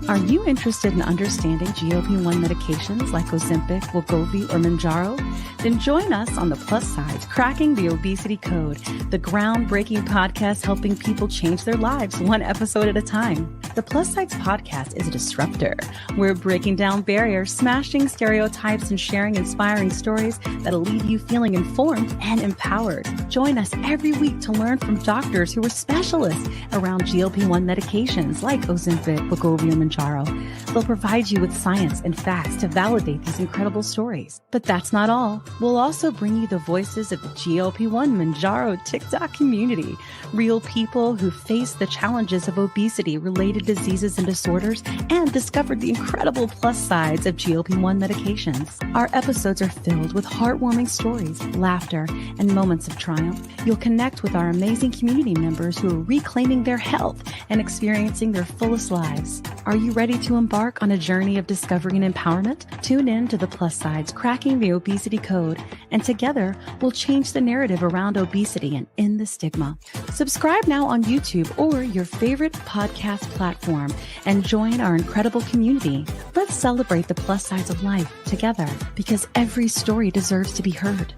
Are you interested in understanding GLP-1 medications like Ozempic, Wegovy, or Mounjaro? Then join us on The Plus Sides, Cracking the Obesity Code, the groundbreaking podcast helping people change their lives one episode at a time. The Plus Sides podcast is a disruptor. We're breaking down barriers, smashing stereotypes, and sharing inspiring stories that'll leave you feeling informed and empowered. Join us every week to learn from doctors who are specialists around GLP-1 medications like Ozempic, Wegovy, or Mounjaro. They'll provide you with science and facts to validate these incredible stories. But that's not all. We'll also bring you the voices of the GLP-1 Mounjaro TikTok community, real people who face the challenges of obesity-related diseases and disorders and discovered the incredible plus sides of GLP-1 medications. Our episodes are filled with heartwarming stories, laughter, and moments of triumph. You'll connect with our amazing community members who are reclaiming their health and experiencing their fullest lives. Are you ready to embark on a journey of discovery and empowerment? Tune in to The Plus Sides, Cracking the Obesity Code, and together we'll change the narrative around obesity and end the stigma. Subscribe now on YouTube or your favorite podcast platform and join our incredible community. Let's celebrate the plus sides of life together because every story deserves to be heard.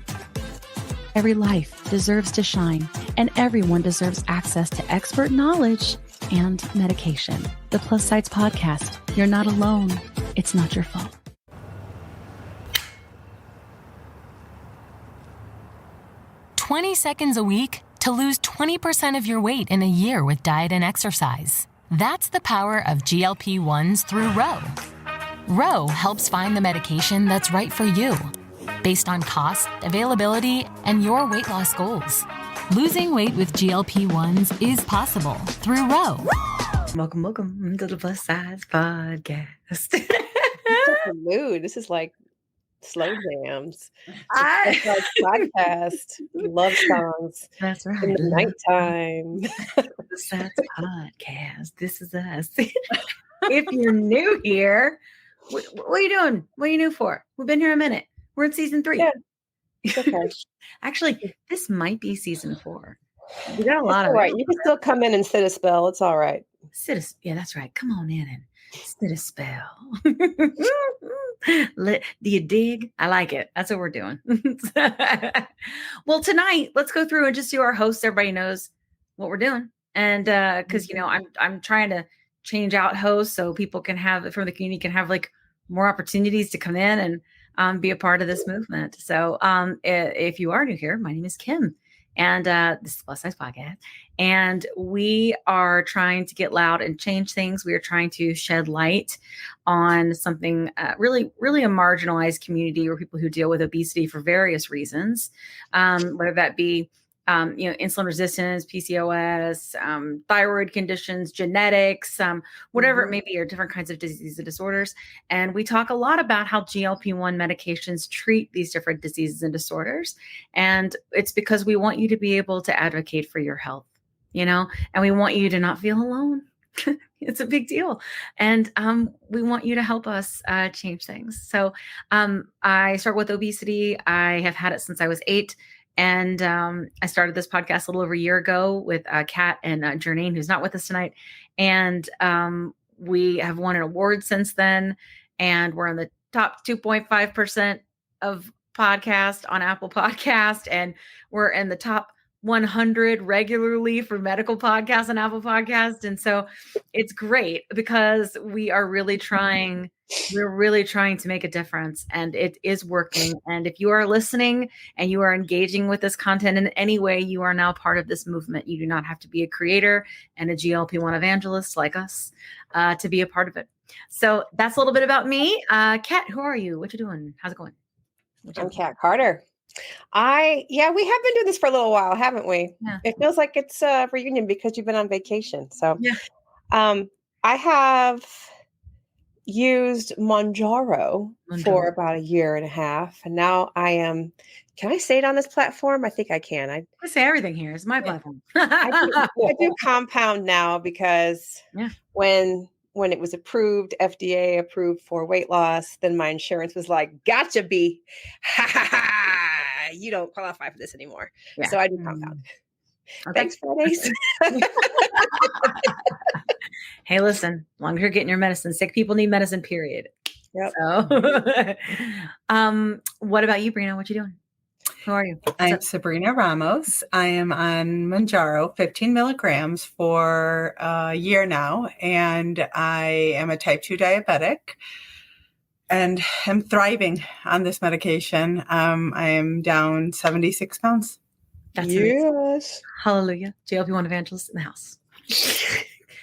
Every life deserves to shine, and everyone deserves access to expert knowledge and medication. The Plus Sides Podcast. You're not alone. It's not your fault. "20 seconds a week to lose 20% of your weight in a year with diet and exercise." That's the power of GLP-1s through Ro. Ro helps find the medication that's right for you, based on cost, availability, and your weight loss goals. Losing weight with GLP-1s is possible through Ro. Welcome to the Plus Sides Podcast. Such a mood. This is like slow jams. It's like podcast, love songs. That's right. In the nighttime. The Sides Podcast. This is us. If you're new here, what are you doing? What are you new for? We've been here a minute. We're in season 3. Yeah. Okay. Actually, this might be season 4. We got a lot of right. You can still come in and sit a spell. It's all right. Yeah, that's right. Come on in and sit a spell. Do you dig? I like it. That's what we're doing. Well, tonight, let's go through and just do our hosts. Everybody knows what we're doing. And because I'm trying to change out hosts so people can have from the community can have like more opportunities to come in and be a part of this movement. So if you are new here, my name is Kim. And this is Plus Size Podcast. And we are trying to get loud and change things. We are trying to shed light on something really, really a marginalized community or people who deal with obesity for various reasons, whether that be insulin resistance, PCOS, thyroid conditions, genetics, whatever it may be, or different kinds of diseases and disorders. And we talk a lot about how GLP-1 medications treat these different diseases and disorders. And it's because we want you to be able to advocate for your health, and we want you to not feel alone. It's a big deal. And we want you to help us change things. So I start with obesity. I have had it since I was 8. And I started this podcast a little over a year ago with Kat and Jernine, who's not with us tonight. And we have won an award since then. And we're in the top 2.5% of podcast on Apple Podcast. And we're in the top 100 regularly for medical podcasts on Apple Podcast. And so it's great because we're really trying to make a difference, and it is working. And if you are listening and you are engaging with this content in any way, you are now part of this movement. You do not have to be a creator and a GLP-1 evangelist like us to be a part of it. So that's a little bit about me. Kat, who are you? What you doing? How's it going? I'm Kat Carter. We have been doing this for a little while, haven't we? Yeah. It feels like it's a reunion because you've been on vacation. So yeah. I have used Mounjaro for about a year and a half. And now can I say it on this platform? I think I can. I say everything here. It's my platform. I do compound now because when it was approved, FDA approved for weight loss, then my insurance was like, gotcha, B. You don't qualify for this anymore. Yeah. So I do compound. Okay. Thanks, Fridays. Hey, listen, as long as you're getting your medicine, sick people need medicine, period. Yep. So, what about you, Brina? What you doing? Who are you? I'm Sabrina Ramos. I am on Mounjaro, 15 milligrams for a year now, and I am a type 2 diabetic and am thriving on this medication. I am down 76 pounds. That's amazing. Yes. Hallelujah. GLP-1 evangelist in the house.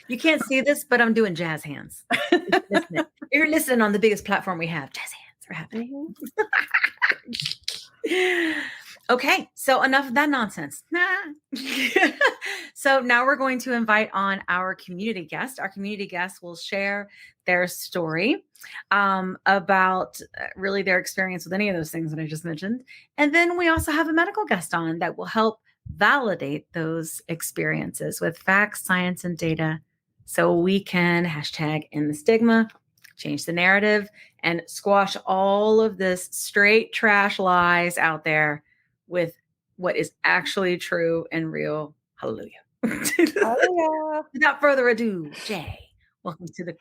You can't see this, but I'm doing jazz hands. You're listening on the biggest platform we have. Jazz hands are happening. Okay, so enough of that nonsense. So now we're going to invite on our community guest. Our community guest will share their story about really their experience with any of those things that I just mentioned. And then we also have a medical guest on that will help validate those experiences with facts, science, and data so we can hashtag end the stigma, change the narrative, and squash all of this straight trash lies out there with what is actually true and real. Hallelujah. Hallelujah. Without further ado, Jay, welcome to the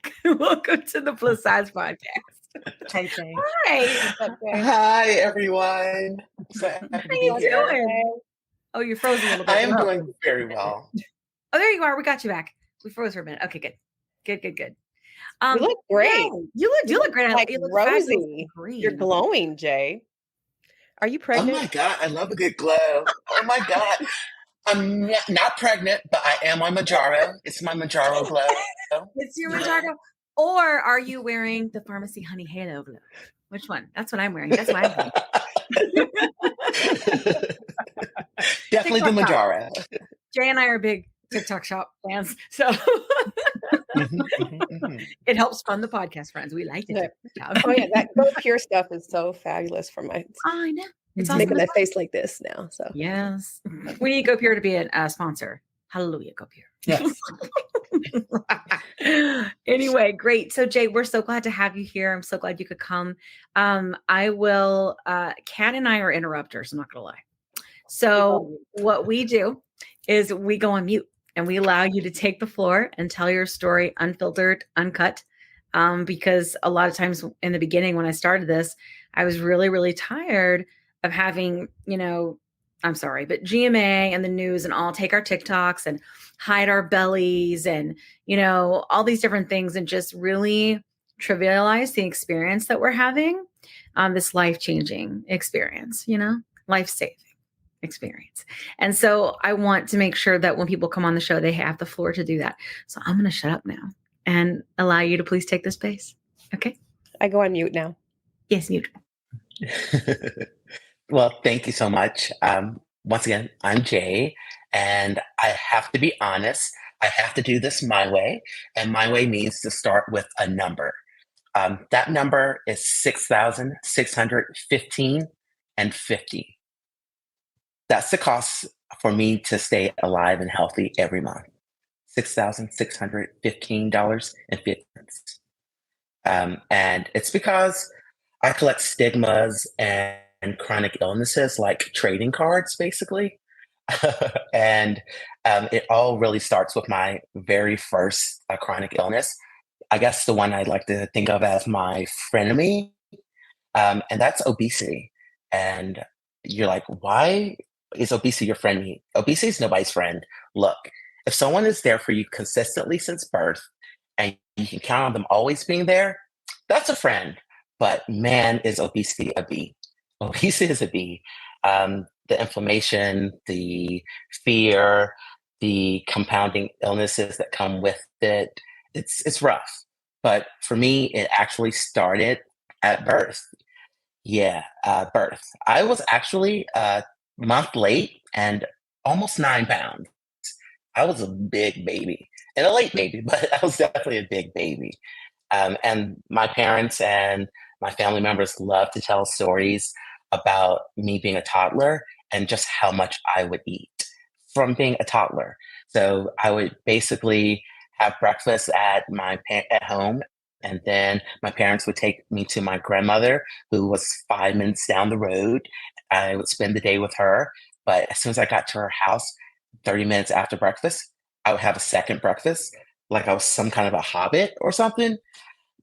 Plus Size Podcast. Hi, Jay. Hi. Hi, everyone. So happy to How be you here. doing? Oh, you're frozen a little bit. I am doing very well. Oh, there you are. We got you back. We froze for a minute. Okay, good. Good. You look great. Yeah, you look great. Like you look rosy. green. You're glowing, Jay. Are you Oh pregnant? my God, I love a good glow. Oh my God. I'm not pregnant, but I am on Mounjaro. It's my Mounjaro glow. It's your Mounjaro. Or are you wearing the Pharmacy Honey Halo glow? Which one? That's what I'm wearing. That's what I'm wearing. Definitely the TikTok shop. Mounjaro. Jay and I are big TikTok shop fans. So it helps fund the podcast, friends. We like it. Oh yeah, that Go Pure stuff is so fabulous for my I know. It's making awesome. my face like this now. So Yes. We need Go Pure to be a sponsor. Hallelujah, Go Pure. Yes. Anyway, great. So Jay, we're so glad to have you here. I'm so glad you could come. I will, Kat and I are interrupters. I'm not going to lie. So what we do is we go on mute and we allow you to take the floor and tell your story unfiltered, uncut. Because a lot of times in the beginning, when I started this, I was really, really tired of having, I'm sorry, but GMA and the news and all take our TikToks and hide our bellies and, all these different things and just really trivialize the experience that we're having, this life-changing experience, life-saving experience. And so I want to make sure that when people come on the show, they have the floor to do that. So I'm going to shut up now and allow you to please take the space. Okay. I go on mute now. Yes, mute. Well, thank you so much. Once again, I'm Jay, and I have to be honest. I have to do this my way, and my way means to start with a number. That number is 6,615 and 50. That's the cost for me to stay alive and healthy every month. $6,615.50. And it's because I collect stigmas and chronic illnesses like trading cards, basically. And it all really starts with my very first chronic illness. I guess the one I'd like to think of as my frenemy, and that's obesity. And you're like, why is obesity your frenemy? Obesity is nobody's friend. Look, if someone is there for you consistently since birth and you can count on them always being there, that's a friend. But man, is obesity a bee. Obesity is a bee. The inflammation, the fear, the compounding illnesses that come with it, it's rough. But for me, it actually started at birth. Birth. I was actually a month late and almost 9 pounds. I was a big baby and a late baby, but I was definitely a big baby. And my parents and my family members love to tell stories about me being a toddler and just how much I would eat from being a toddler. So I would basically have breakfast at home, and then my parents would take me to my grandmother, who was 5 minutes down the road. I would spend the day with her, but as soon as I got to her house, 30 minutes after breakfast, I would have a second breakfast, like I was some kind of a hobbit or something.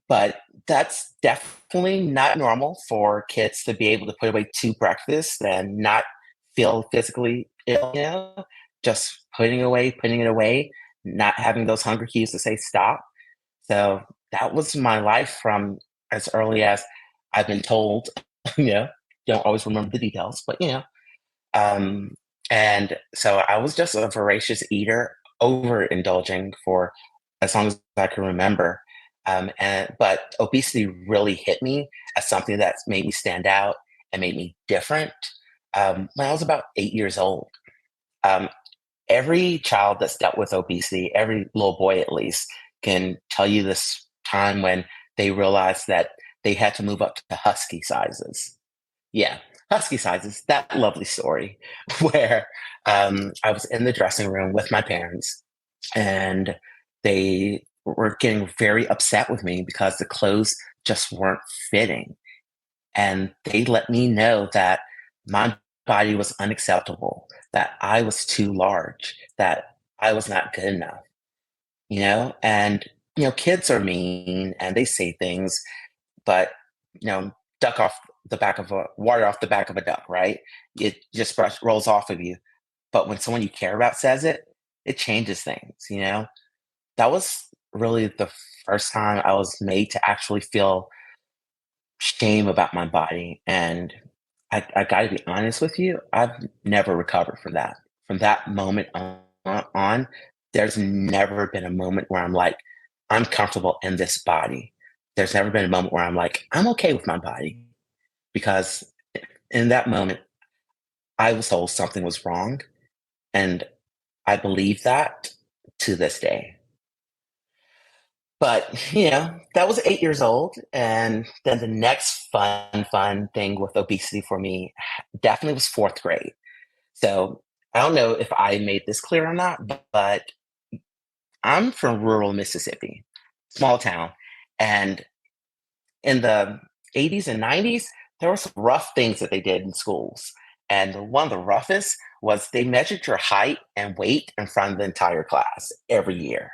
But that's definitely not normal for kids to be able to put away 2 breakfasts and not feel physically ill, just putting it away, not having those hunger cues to say stop. So that was my life from as early as I've been told, you know, don't always remember the details, but um, and so I was just a voracious eater, overindulging for as long as I can remember. But obesity really hit me as something that made me stand out and made me different when I was about 8 years old. Um, every child that's dealt with obesity, every little boy at least, can tell you this time when they realized that they had to move up to husky sizes. Yeah, husky sizes, that lovely story where I was in the dressing room with my parents and they were getting very upset with me because the clothes just weren't fitting. And they let me know that my body was unacceptable, that I was too large, that I was not good enough, And, kids are mean and they say things, but, duck off water off the back of a duck, right? It just rolls off of you. But when someone you care about says it, it changes things. That was really the first time I was made to actually feel shame about my body. And I got to be honest with you, I've never recovered from that. From that moment on, there's never been a moment where I'm like, I'm comfortable in this body. There's never been a moment where I'm like, I'm okay with my body. Because in that moment, I was told something was wrong. And I believe that to this day. But, that was 8 years old. And then the next fun thing with obesity for me definitely was fourth grade. So I don't know if I made this clear or not, but I'm from rural Mississippi, small town. And in the 80s and 90s, there were some rough things that they did in schools. And one of the roughest was they measured your height and weight in front of the entire class every year.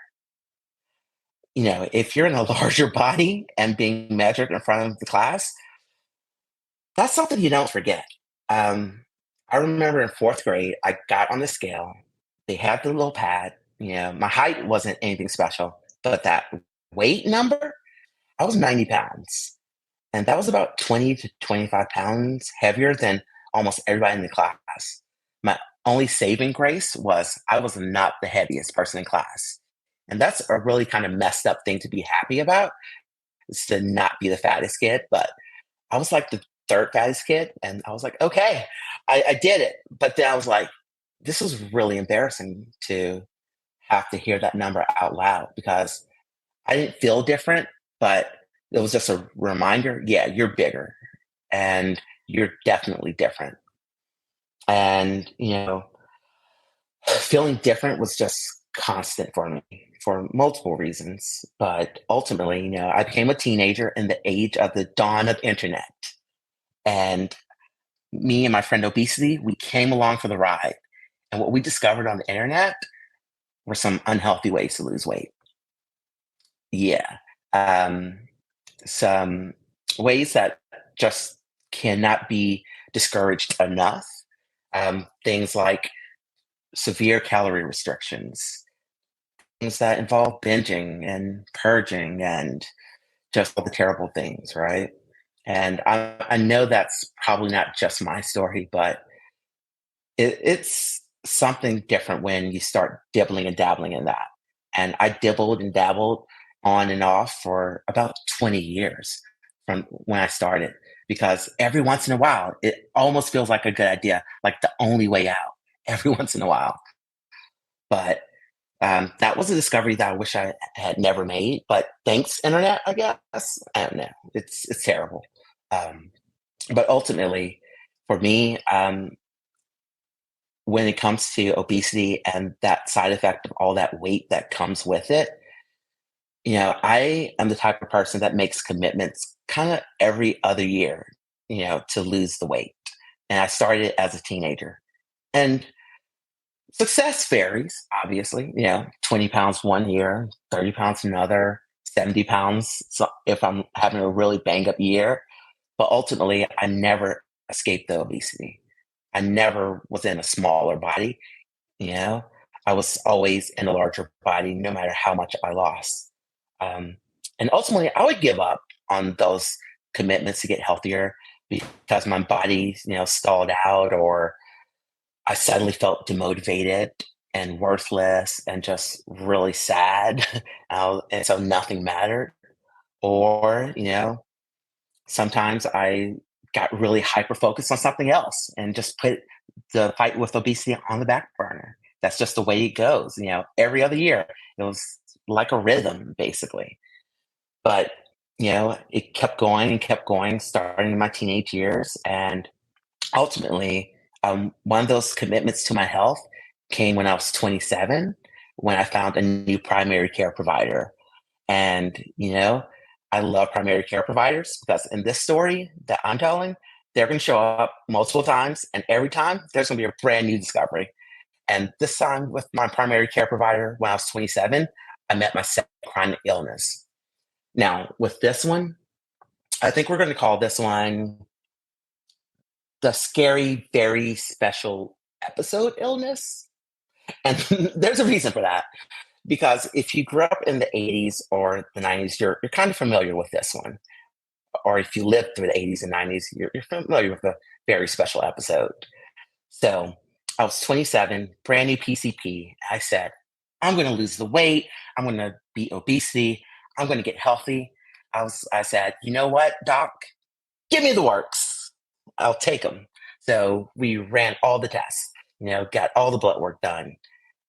If you're in a larger body and being measured in front of the class, that's something you don't forget. I remember in fourth grade, I got on the scale. They had the little pad. My height wasn't anything special, but that weight number, I was 90 pounds. And that was about 20 to 25 pounds heavier than almost everybody in the class. My only saving grace was I was not the heaviest person in class. And that's a really kind of messed up thing to be happy about, is to not be the fattest kid. But I was like the third fattest kid. And I was like, okay, I did it. But then I was like, this was really embarrassing to have to hear that number out loud because I didn't feel different, but it was just a reminder. Yeah, you're bigger and you're definitely different. And, feeling different was just constant for me for multiple reasons. But ultimately, I became a teenager in the age of the dawn of internet. And me and my friend Obesity, we came along for the ride. And what we discovered on the internet were some unhealthy ways to lose weight. Yeah. Some ways that just cannot be discouraged enough. Things like severe calorie restrictions, things that involve binging and purging and just all the terrible things, right? And I know that's probably not just my story, but it's something different when you start dibbling and dabbling in that. And I dibbled and dabbled on and off for about 20 years from when I started, because every once in a while, it almost feels like a good idea, like the only way out every once in a while. But that was a discovery that I wish I had never made. But thanks, internet, I guess. I don't know. It's terrible. But ultimately, for me, when it comes to obesity and that side effect of all that weight that comes with it, I am the type of person that makes commitments kind of every other year, to lose the weight. And I started as a teenager. And Success varies, obviously. 20 pounds one year, 30 pounds another, 70 pounds so if I'm having a really bang up year. But ultimately, I never escaped the obesity. I never was in a smaller body. You know, I was always in a larger body, no matter how much I lost. Um, and ultimately, I would give up on those commitments to get healthier because my body, stalled out, or I suddenly felt demotivated and worthless and just really sad. And so nothing mattered. Or, sometimes I got really hyper focused on something else and just put the fight with obesity on the back burner. That's just the way it goes. Every other year, it was like a rhythm, basically. But, it kept going, starting in my teenage years. And ultimately, one of those commitments to my health came when I was 27, when I found a new primary care provider. And, I love primary care providers because in this story that I'm telling, they're going to show up multiple times. And every time there's going to be a brand new discovery. And this time with my primary care provider, when I was 27, I met my second chronic illness. Now, with this one, I think we're going to call this one the scary, very special episode illness. And there's a reason for that. Because if you grew up in the 80s or the 90s, you're kind of familiar with this one. Or if you lived through the 80s and 90s, you're familiar with the very special episode. So I was 27, brand new PCP. I said, I'm going to lose the weight. I'm going to beat obesity. I'm going to get healthy. I said, you know what, doc? Give me the works. I'll take them. So we ran all the tests, got all the blood work done.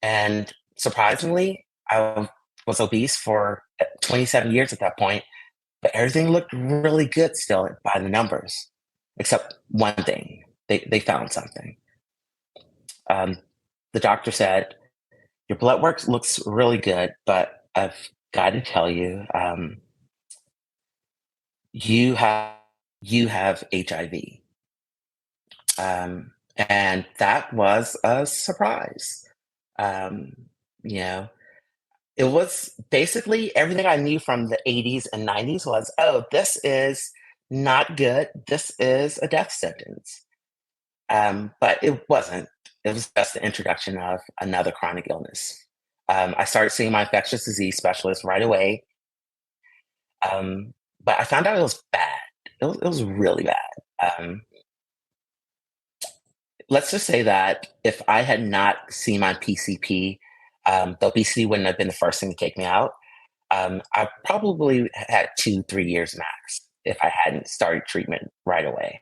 And surprisingly, I was obese for 27 years at that point, but everything looked really good still by the numbers, except one thing. They found something. The doctor said, your blood work looks really good, but I've got to tell you, you have HIV. And that was a surprise. Um, you know, it was basically everything I knew from the 80s and 90s was, oh, this is not good. This is a death sentence. But it wasn't. It was just the introduction of another chronic illness. I started seeing my infectious disease specialist right away. But I found out it was bad. It was really bad. Let's just say that if I had not seen my PCP, the obesity wouldn't have been the first thing to take me out. I probably had 2-3 years max if I hadn't started treatment right away.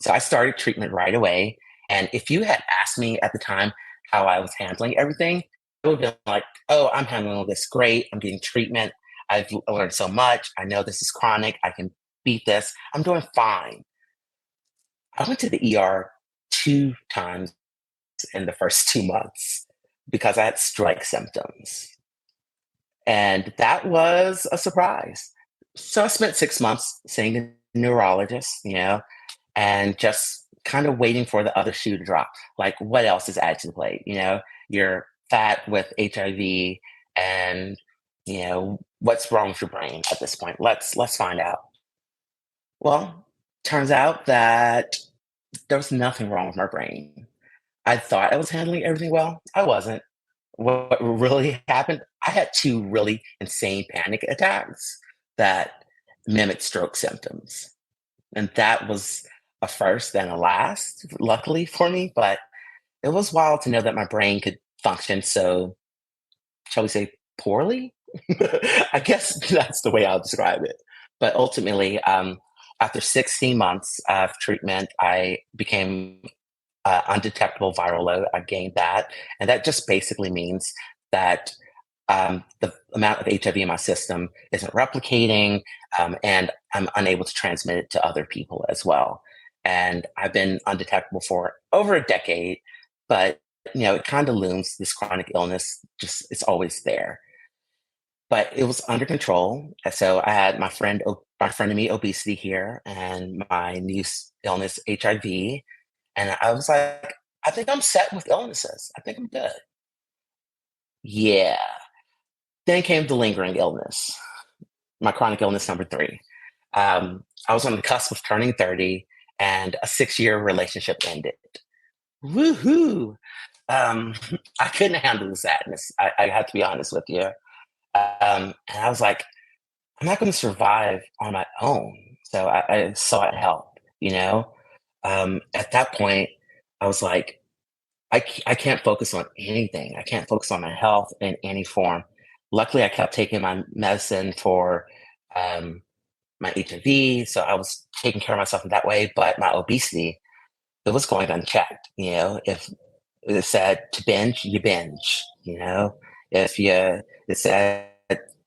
So I started treatment right away. And if you had asked me at the time how I was handling everything, I would have been like, oh, I'm handling this great. I'm getting treatment. I've learned so much. I know this is chronic. I can beat this. I'm doing fine. I went to the ER 2 times in the first 2 months because I had strike symptoms. And that was a surprise. So I spent 6 months seeing a neurologist, and just kind of waiting for the other shoe to drop. Like, what else is added to the plate? You're fat with HIV, and what's wrong with your brain at this point? Let's find out. Well, turns out that there was nothing wrong with my brain. I thought I was handling everything well. I wasn't. What really happened, I had 2 really insane panic attacks that mimicked stroke symptoms. And that was a first and a last, luckily for me. But it was wild to know that my brain could function so, shall we say, poorly? I guess that's the way I'll describe it. But ultimately, after 16 months of treatment, I became undetectable viral load. I gained that. And that just basically means that the amount of HIV in my system isn't replicating, and I'm unable to transmit it to other people as well. And I've been undetectable for over a decade, but it kind of looms. This chronic illness it's always there. But it was under control. So I had my friend of me, obesity here, and my new illness, HIV. And I was like, I think I'm set with illnesses. I think I'm good. Yeah. Then came the lingering illness, my chronic illness number 3. I was on the cusp of turning 30 and a 6-year relationship ended. Woohoo! Um, I couldn't handle the sadness. I have to be honest with you. And I was like, I'm not going to survive on my own. So I sought help, you know? At that point, I was like, I can't focus on anything. I can't focus on my health in any form. Luckily, I kept taking my medicine for um, my HIV. So I was taking care of myself in that way. But my obesity, it was going unchecked. You know, if it said to binge, you binge. You know, if you it said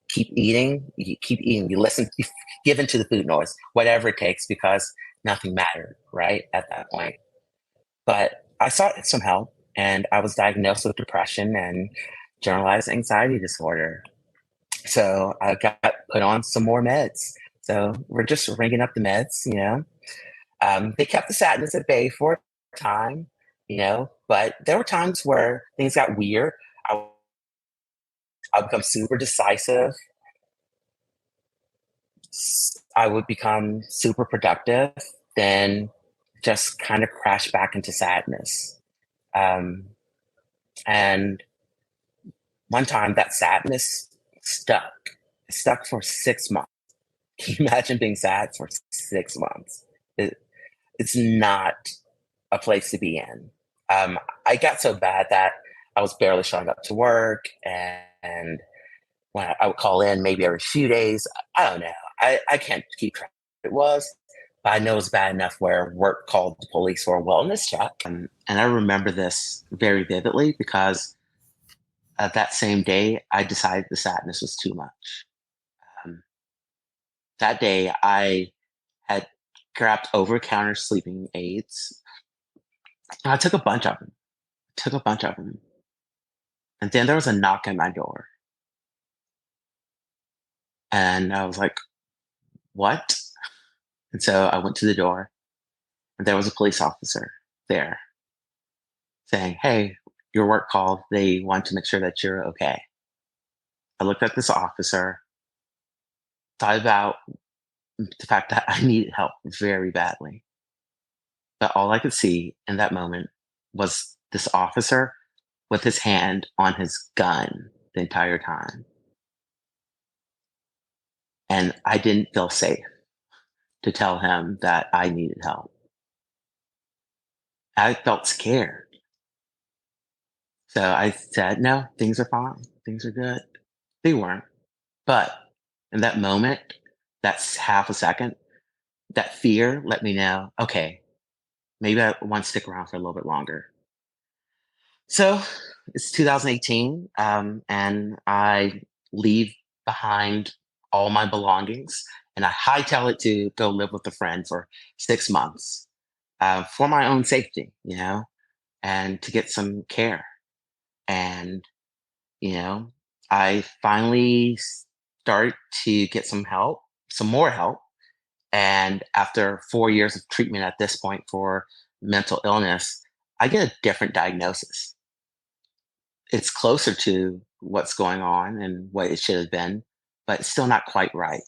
keep eating, you keep eating. You listen, you give into the food noise, whatever it takes, because nothing mattered, right, at that point. But I sought some help, and I was diagnosed with depression and generalized anxiety disorder. So I got put on some more meds. So we're just ringing up the meds, you know. They kept the sadness at bay for a time, you know, but there were times where things got weird. I, I become super decisive. I would become super productive, then just kind of crash back into sadness. Um, and one time that sadness stuck. It stuck for 6 months. Can you imagine being sad for 6 months? It's not a place to be in. I got so bad that I was barely showing up to work, and when I would call in maybe every few days, I don't know. I can't keep track. It was, but I know it was bad enough where work called the police for a wellness check. And I remember this very vividly because that same day, I decided the sadness was too much. Um, that day, I had grabbed over-the-counter sleeping aids, and I took a bunch of them. Took a bunch of them, and then there was a knock at my door, and I was like, "What?" And so I went to the door, and there was a police officer there saying, "Hey, your work called. They want to make sure that you're okay." I looked at this officer, thought about the fact that I needed help very badly. But all I could see in that moment was this officer with his hand on his gun the entire time. And I didn't feel safe to tell him that I needed help. I felt scared. So I said, no, things are fine. Things are good. They weren't. But in that moment, that's half a second, that fear let me know, okay, maybe I want to stick around for a little bit longer. So it's 2018, and I leave behind all my belongings, and I hightail it to go live with a friend for 6 months for my own safety, you know, and to get some care. And, you know, I finally start to get some help, some more help. And after 4 years of treatment at this point for mental illness, I get a different diagnosis. It's closer to what's going on and what it should have been, but it's still not quite right.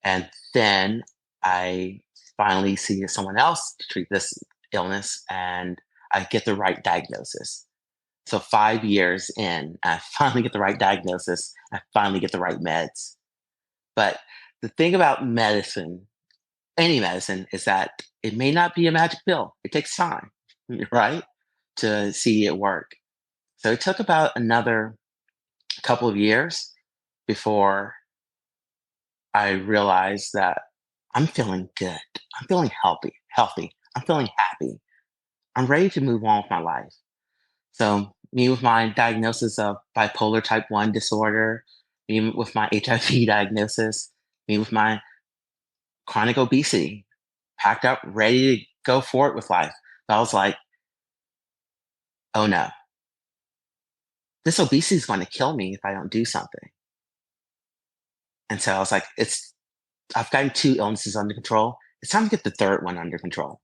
And then I finally see someone else to treat this illness, and I get the right diagnosis. So 5 years in, I finally get the right diagnosis. I finally get the right meds. But the thing about medicine, any medicine, is that it may not be a magic pill. It takes time, right, to see it work. So it took about another couple of years before I realized that I'm feeling good. I'm feeling healthy. I'm feeling happy. I'm ready to move on with my life. So me with my diagnosis of bipolar type 1 disorder, me with my HIV diagnosis, me with my chronic obesity, packed up, ready to go for it with life. But I was like, oh no, this obesity is going to kill me if I don't do something. And so I was like, I've gotten 2 illnesses under control. It's time to get the third one under control.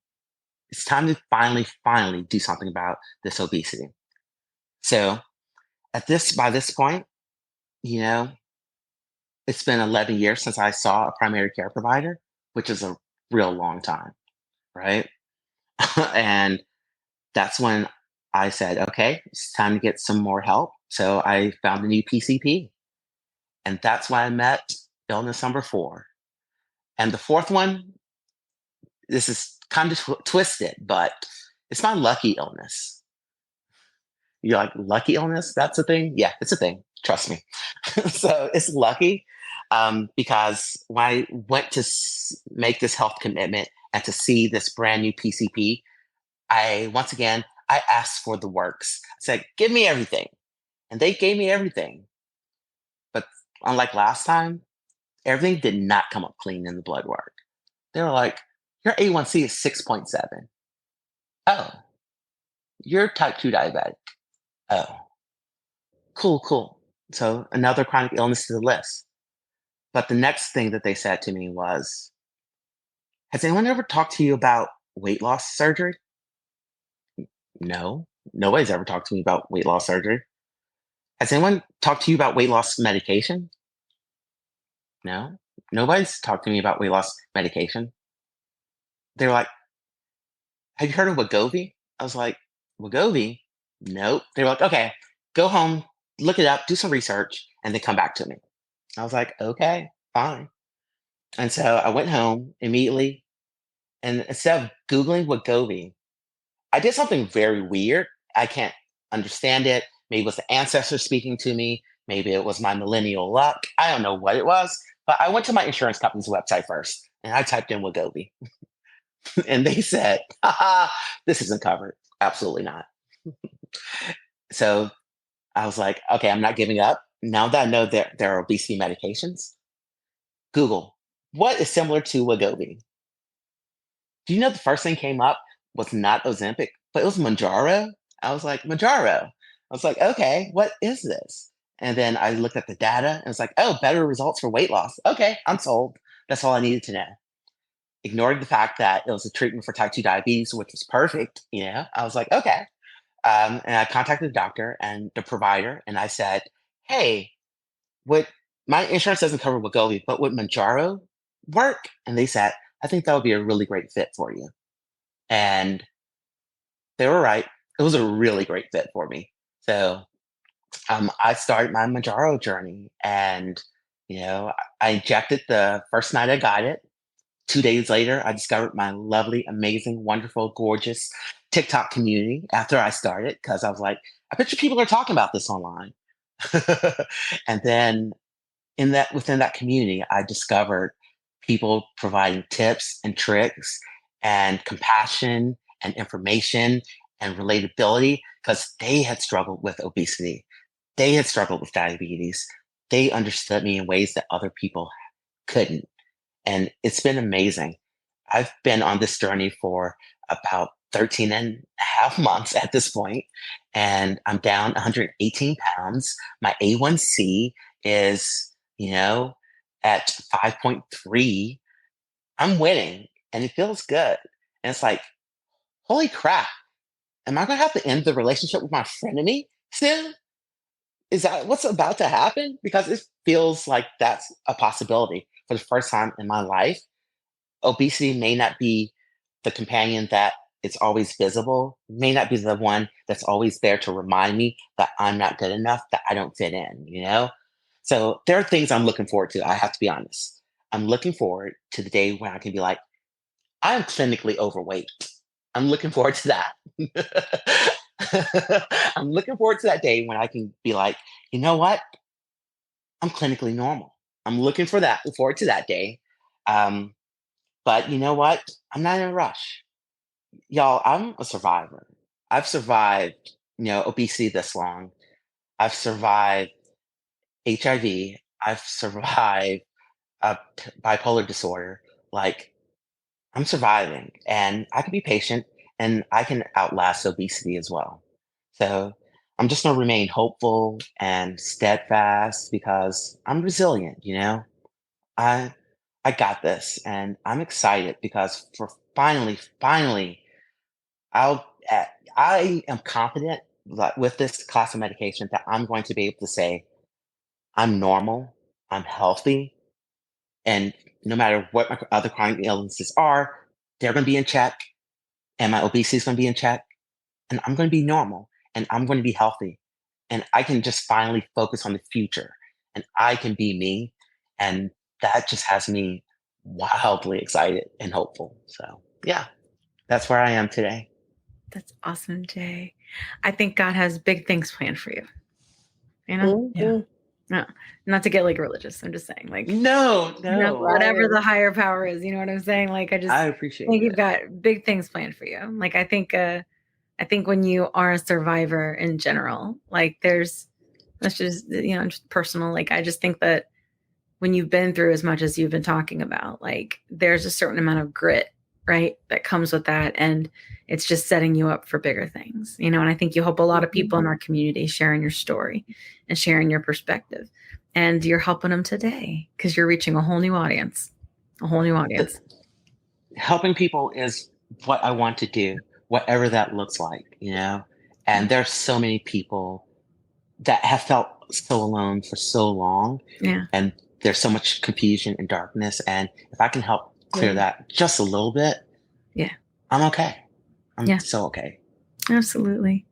It's time to finally do something about this obesity. So by this point, you know, it's been 11 years since I saw a primary care provider, which is a real long time, right? And that's when I said, okay, it's time to get some more help. So I found a new PCP. And that's why I met illness number 4. And the fourth one, this is kind of twisted, but it's my lucky illness. You're like, lucky illness? That's a thing? Yeah, it's a thing. Trust me. So it's lucky because when I went to make this health commitment and to see this brand new PCP, once again, I asked for the works. I said, give me everything. And they gave me everything. But unlike last time, everything did not come up clean in the blood work. They were like, your A1C is 6.7. Oh, you're type 2 diabetic. Oh, cool. So another chronic illness to the list. But the next thing that they said to me was, has anyone ever talked to you about weight loss surgery? No, nobody's ever talked to me about weight loss surgery. Has anyone talked to you about weight loss medication? No, nobody's talked to me about weight loss medication. They were like, have you heard of Wegovy? I was like, Wegovy? Nope. They were like, okay, go home, look it up, do some research, and then come back to me. I was like, okay, fine. And so I went home immediately, and instead of Googling Wegovy, I did something very weird. I can't understand it. Maybe it was the ancestors speaking to me. Maybe it was my millennial luck. I don't know what it was, but I went to my insurance company's website first, and I typed in Wegovy. And they said, this isn't covered. Absolutely not. So I was like, okay, I'm not giving up. Now that I know that there are obesity medications, Google, what is similar to Wegovy? Do you know the first thing came up was not Ozempic, but it was Mounjaro? I was like, Mounjaro. I was like, okay, what is this? And then I looked at the data and it's like, oh, better results for weight loss. Okay, I'm sold. That's all I needed to know. Ignoring the fact that it was a treatment for type 2 diabetes, which was perfect, I was like, okay. And I contacted the doctor and the provider, and I said, hey, would my insurance doesn't cover Wegovy, but would Mounjaro work? And they said, I think that would be a really great fit for you. And they were right. It was a really great fit for me. So I started my Mounjaro journey, and I injected the first night I got it. 2 days later, I discovered my lovely, amazing, wonderful, gorgeous TikTok community after I started because I was like, I bet you people are talking about this online. And then within that community, I discovered people providing tips and tricks and compassion and information and relatability because they had struggled with obesity. They had struggled with diabetes. They understood me in ways that other people couldn't. And it's been amazing. I've been on this journey for about 13 and a half months at this point, and I'm down 118 pounds. My A1C is, at 5.3. I'm winning, and it feels good. And it's like, holy crap, am I going to have to end the relationship with my frenemy soon? Is that what's about to happen? Because it feels like that's a possibility for the first time in my life. Obesity may not be the companion that it's always visible, may not be the one that's always there to remind me that I'm not good enough, that I don't fit in. So there are things I'm looking forward to. I have to be honest. I'm looking forward to the day when I can be like, I'm clinically overweight. I'm looking forward to that. I'm looking forward to that day when I can be like, you know what? I'm clinically normal. I'm looking forward to that day. But you know what? I'm not in a rush. Y'all, I'm a survivor. I've survived, obesity this long. I've survived HIV. I've survived bipolar disorder. Like, I'm surviving and I can be patient and I can outlast obesity as well. So I'm just going to remain hopeful and steadfast because I'm resilient. I I got this and I'm excited because for finally I'll, uh, I am confident that with this class of medication that I'm going to be able to say, I'm normal, I'm healthy, and no matter what my other chronic illnesses are, they're going to be in check, and my obesity is going to be in check, and I'm going to be normal, and I'm going to be healthy, and I can just finally focus on the future, and I can be me, and that just has me wildly excited and hopeful. So yeah, that's where I am today. That's awesome, Jay. I think God has big things planned for you. You know? Yeah. No, not to get like religious. I'm just saying, like, No, you know, no, whatever the higher power is, you know what I'm saying? Like, I just I appreciate think you've it. got big things planned for you. Like, I think when you are a survivor in general, like that's just, you know, just personal. Like, I just think that when you've been through as much as you've been talking about, like, there's a certain amount of grit, right, that comes with that. And it's just setting you up for bigger things, you know? And I think you help a lot of people in our community sharing your story and sharing your perspective. And you're helping them today because you're reaching a whole new audience, a whole new audience. Helping people is what I want to do, whatever that looks like, you know? And there's so many people that have felt so alone for so long. Yeah. And there's so much confusion and darkness. And if I can help clear that just a little bit, Yeah. I'm okay. I'm Yeah. so okay. Absolutely.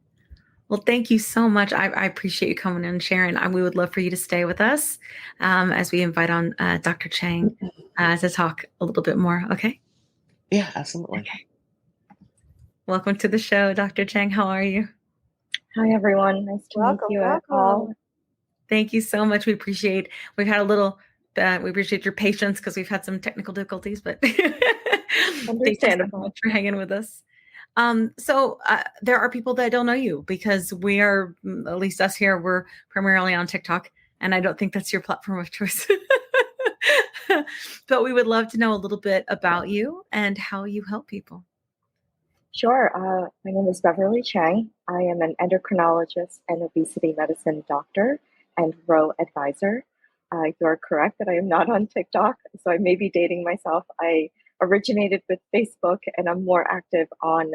Well, thank you so much. I appreciate you coming in and sharing. We would love for you to stay with us as we invite on Dr. Chang to talk a little bit more. Okay. Yeah, absolutely. Okay. Welcome to the show, Dr. Chang. How are you? Hi, everyone. Nice to meet you all. Thank you so much. We've had a little, we appreciate your patience because we've had some technical difficulties, but thank you so much for hanging with us. So there are people that don't know you because we are, at least us here, we're primarily on TikTok, and I don't think that's your platform of choice. But we would love to know a little bit about you and how you help people. Sure. My name is Beverly Tchang. I am an endocrinologist and obesity medicine doctor and Roe advisor. You are correct that I am not on TikTok, so I may be dating myself. I originated with Facebook, and I'm more active on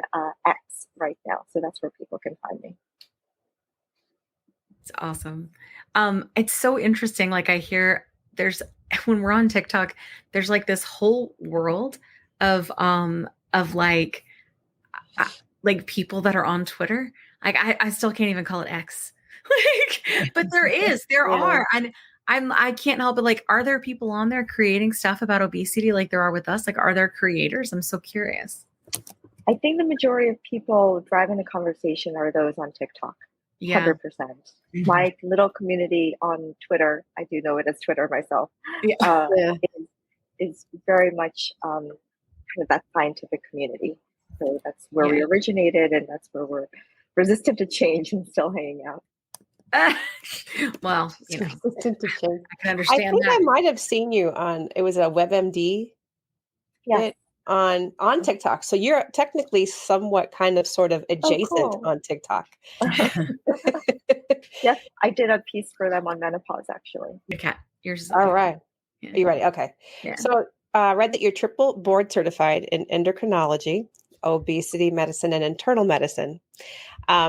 X right now, so that's where people can find me. It's awesome. It's so interesting. Like, I hear when we're on TikTok, there's like this whole world of like people that are on Twitter. Like, I still can't even call it X. Like, but there are, and I can't help but, like, are there people on there creating stuff about obesity like there are with us? Like, are there creators? I'm so curious. I think the majority of people driving the conversation are those on TikTok. Yeah. 100%. My little community on Twitter, I do know it as Twitter myself, is very much kind of that scientific community. So that's where we originated, and that's where we're resistant to change and still hanging out. Well, you know, resistant to change. I can understand I think that. I might have seen you on, it was a WebMD bit on TikTok. So you're technically somewhat kind of sort of adjacent on TikTok. Yes, I did a piece for them on menopause, actually. Okay. Yours. All right. Yeah. Are you ready? Okay. Yeah. So read that you're triple board certified in endocrinology, obesity medicine, and internal medicine.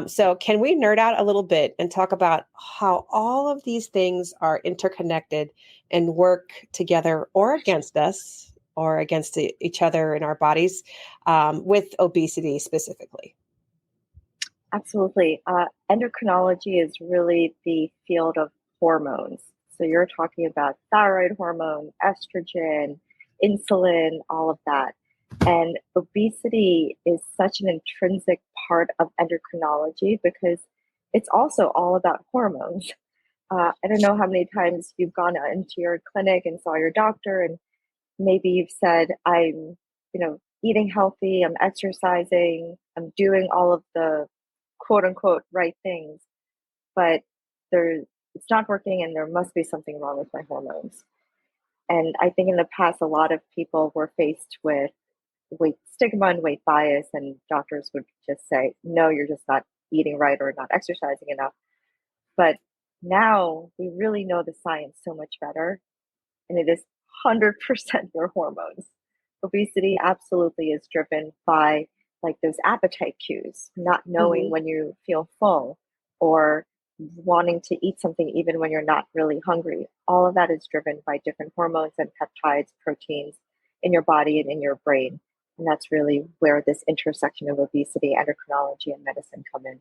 So can we nerd out a little bit and talk about how all of these things are interconnected and work together or against us or against each other in our bodies with obesity specifically? Absolutely. Endocrinology is really the field of hormones. So you're talking about thyroid hormone, estrogen, insulin, all of that. And obesity is such an intrinsic part of endocrinology because it's also all about hormones. I don't know how many times you've gone into your clinic and saw your doctor, and maybe you've said, I'm, eating healthy, I'm exercising, I'm doing all of the quote unquote right things, but it's not working, and there must be something wrong with my hormones. And I think in the past, a lot of people were faced with weight stigma and weight bias, and doctors would just say, no, you're just not eating right or not exercising enough. But now we really know the science so much better, and it is 100% your hormones. Obesity absolutely is driven by like those appetite cues, not knowing when you feel full, or wanting to eat something even when you're not really hungry. All of that is driven by different hormones and peptides, proteins in your body and in your brain. And that's really where this intersection of obesity, endocrinology, and medicine come in.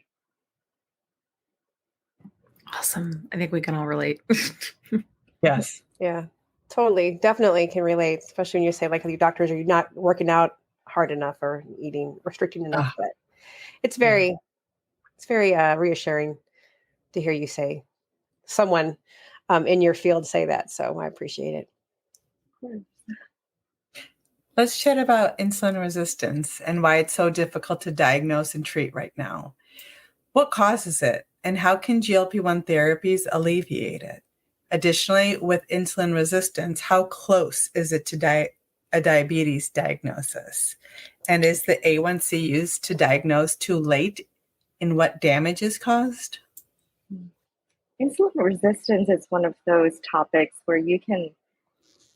Awesome. I think we can all relate. Yes. Yeah, totally. Definitely can relate, especially when you say, like, your doctors, are you not working out hard enough or eating, restricting enough? But it's very, reassuring to hear you say, someone in your field say that. So I appreciate it. Let's chat about insulin resistance and why it's so difficult to diagnose and treat right now. What causes it, and how can GLP-1 therapies alleviate it? Additionally, with insulin resistance, how close is it to a diabetes diagnosis? And is the A1C used to diagnose too late, and what damage is caused? Insulin resistance is one of those topics where you can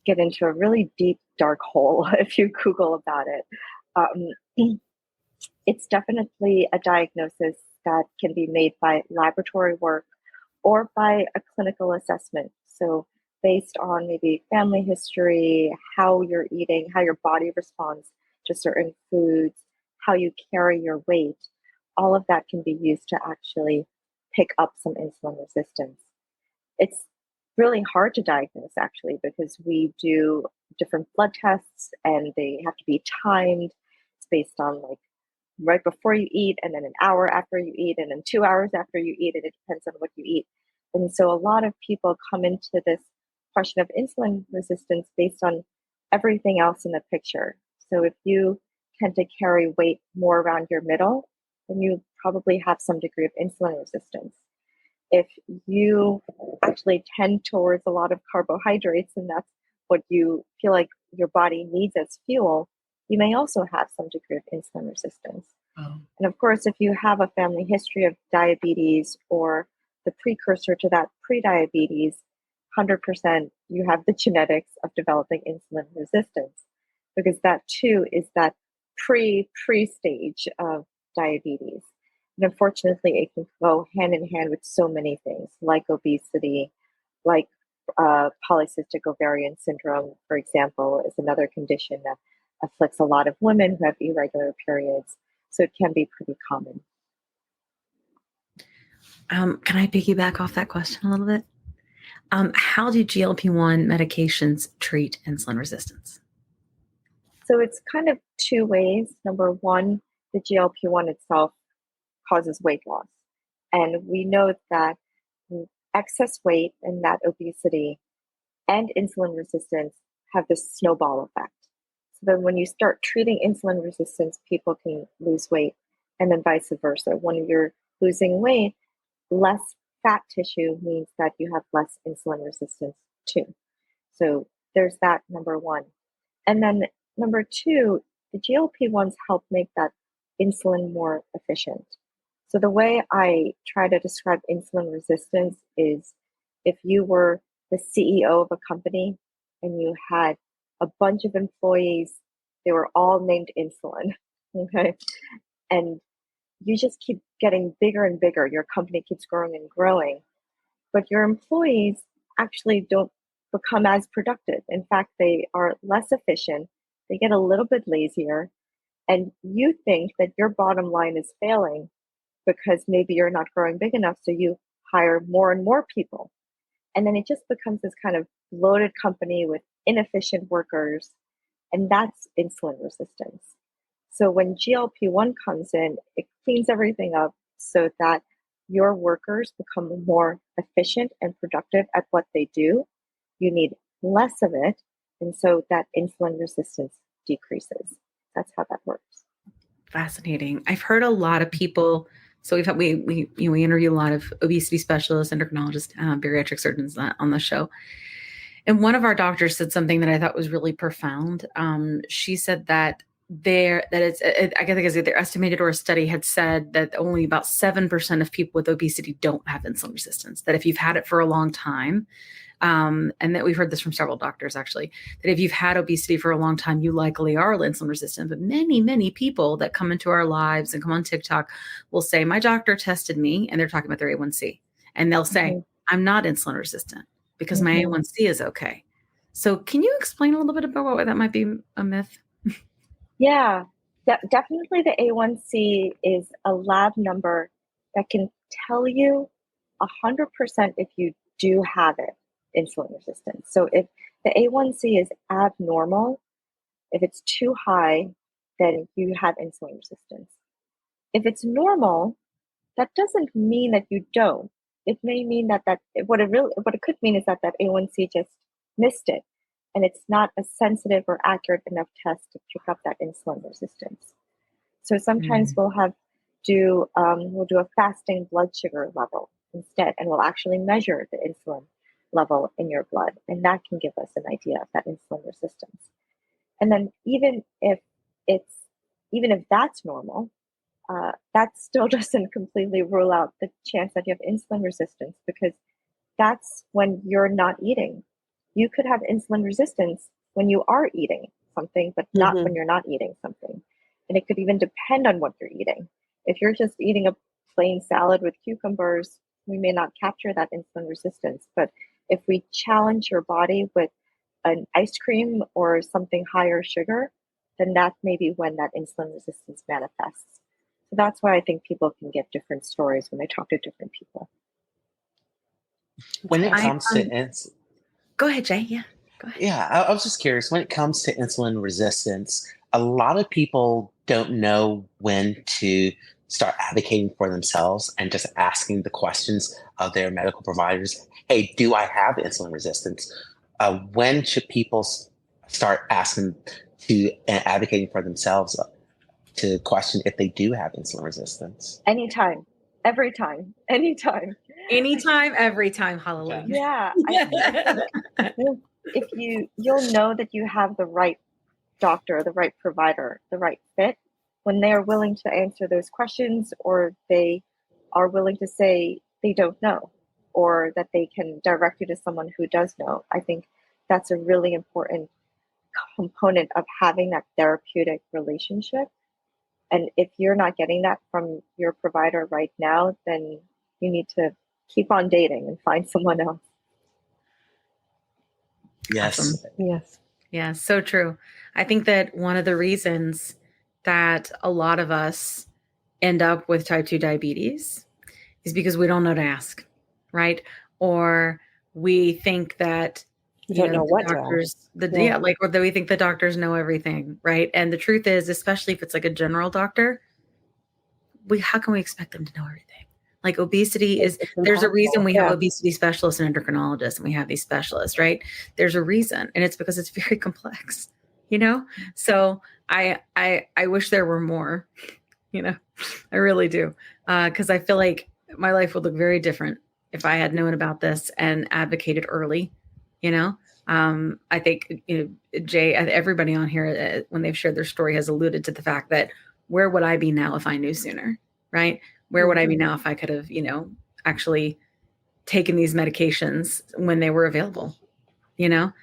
get into a really deep, dark hole if you Google about it. It's definitely a diagnosis that can be made by laboratory work or by a clinical assessment. So based on maybe family history, how you're eating, how your body responds to certain foods, how you carry your weight, all of that can be used to actually pick up some insulin resistance. It's really hard to diagnose, actually, because we do different blood tests and they have to be timed. It's based on like right before you eat, and then an hour after you eat, and then 2 hours after you eat, and it depends on what you eat. And so a lot of people come into this question of insulin resistance based on everything else in the picture. So if you tend to carry weight more around your middle, then you probably have some degree of insulin resistance. If you actually tend towards a lot of carbohydrates and that's what you feel like your body needs as fuel, you may also have some degree of insulin resistance. And of course, if you have a family history of diabetes or the precursor to that, prediabetes, 100% you have the genetics of developing insulin resistance, because that too is that pre-stage of diabetes. And unfortunately, it can go hand in hand with so many things, like obesity, like polycystic ovarian syndrome, for example, is another condition that afflicts a lot of women who have irregular periods. So it can be pretty common. Can I piggyback off that question a little bit? How do GLP-1 medications treat insulin resistance? So it's kind of two ways. Number one, the GLP-1 itself causes weight loss. And we know that excess weight and that obesity and insulin resistance have this snowball effect. So then when you start treating insulin resistance, people can lose weight, and then vice versa. When you're losing weight, less fat tissue means that you have less insulin resistance too. So there's that, number one. And then number two, the GLP-1s help make that insulin more efficient. So the way I try to describe insulin resistance is if you were the CEO of a company and you had a bunch of employees, they were all named insulin, okay? And you just keep getting bigger and bigger. Your company keeps growing and growing, but your employees actually don't become as productive. In fact, they are less efficient. They get a little bit lazier, and you think that your bottom line is failing because maybe you're not growing big enough. So you hire more and more people. And then it just becomes this kind of bloated company with inefficient workers. And that's insulin resistance. So when GLP-1 comes in, it cleans everything up so that your workers become more efficient and productive at what they do. You need less of it. And so that insulin resistance decreases. That's how that works. Fascinating. I've heard a lot of people. So we interview a lot of obesity specialists, endocrinologists, bariatric surgeons on the show. And one of our doctors said something that I thought was really profound. She said that I think it's either estimated or a study had said that only about 7% of people with obesity don't have insulin resistance. That if you've had it for a long time, and that we've heard this from several doctors actually, that if you've had obesity for a long time, you likely are insulin resistant. But many, many people that come into our lives and come on TikTok will say, my doctor tested me, and they're talking about their A1C. And they'll say, I'm not insulin resistant because my A1C is okay. So can you explain a little bit about why that might be a myth? Yeah, definitely the A1C is a lab number that can tell you 100% if you do have it, insulin resistance. So if the A1C is abnormal, if it's too high, then you have insulin resistance. If it's normal, that doesn't mean that you don't. It may mean that what it could mean is that A1C just missed it, and it's not a sensitive or accurate enough test to pick up that insulin resistance. So sometimes we'll do a fasting blood sugar level instead, and we'll actually measure the insulin level in your blood, and that can give us an idea of that insulin resistance. And then even if that's normal, that still doesn't completely rule out the chance that you have insulin resistance, because that's when you're not eating. You could have insulin resistance when you are eating something, but not when you're not eating something. And it could even depend on what you're eating. If you're just eating a plain salad with cucumbers, we may not capture that insulin resistance. But if we challenge your body with an ice cream or something higher sugar, then that may be when that insulin resistance manifests. So that's why I think people can get different stories when they talk to different people. When it comes to go ahead, Jay. Yeah, go ahead. Yeah, I was just curious. When it comes to insulin resistance, a lot of people don't know when to start advocating for themselves and just asking the questions of their medical providers. Hey, do I have insulin resistance? When should people start asking and advocating for themselves to question if they do have insulin resistance? Anytime, every time, anytime. Anytime, every time. Hallelujah. Yeah. I think if you'll know that you have the right doctor, the right provider, the right fit, when they are willing to answer those questions, or they are willing to say they don't know, or that they can direct you to someone who does know. I think that's a really important component of having that therapeutic relationship. And if you're not getting that from your provider right now, then you need to keep on dating and find someone else. Yes. Awesome. Yes. Yeah, so true. I think that one of the reasons that a lot of us end up with type 2 diabetes is because we don't know to ask, right? Or we think that you don't know what doctors, or that we think the doctors know everything, right? And the truth is, especially if it's like a general doctor, how can we expect them to know everything? Like obesity there's a reason we have obesity specialists and endocrinologists, and we have these specialists, right? There's a reason, and it's because it's very complex, So I wish there were more, I really do. Because I feel like my life would look very different if I had known about this and advocated early, I think, Jay, everybody on here, when they've shared their story, has alluded to the fact that where would I be now if I knew sooner, right? Where would I be now if I could have, actually taken these medications when they were available, sooner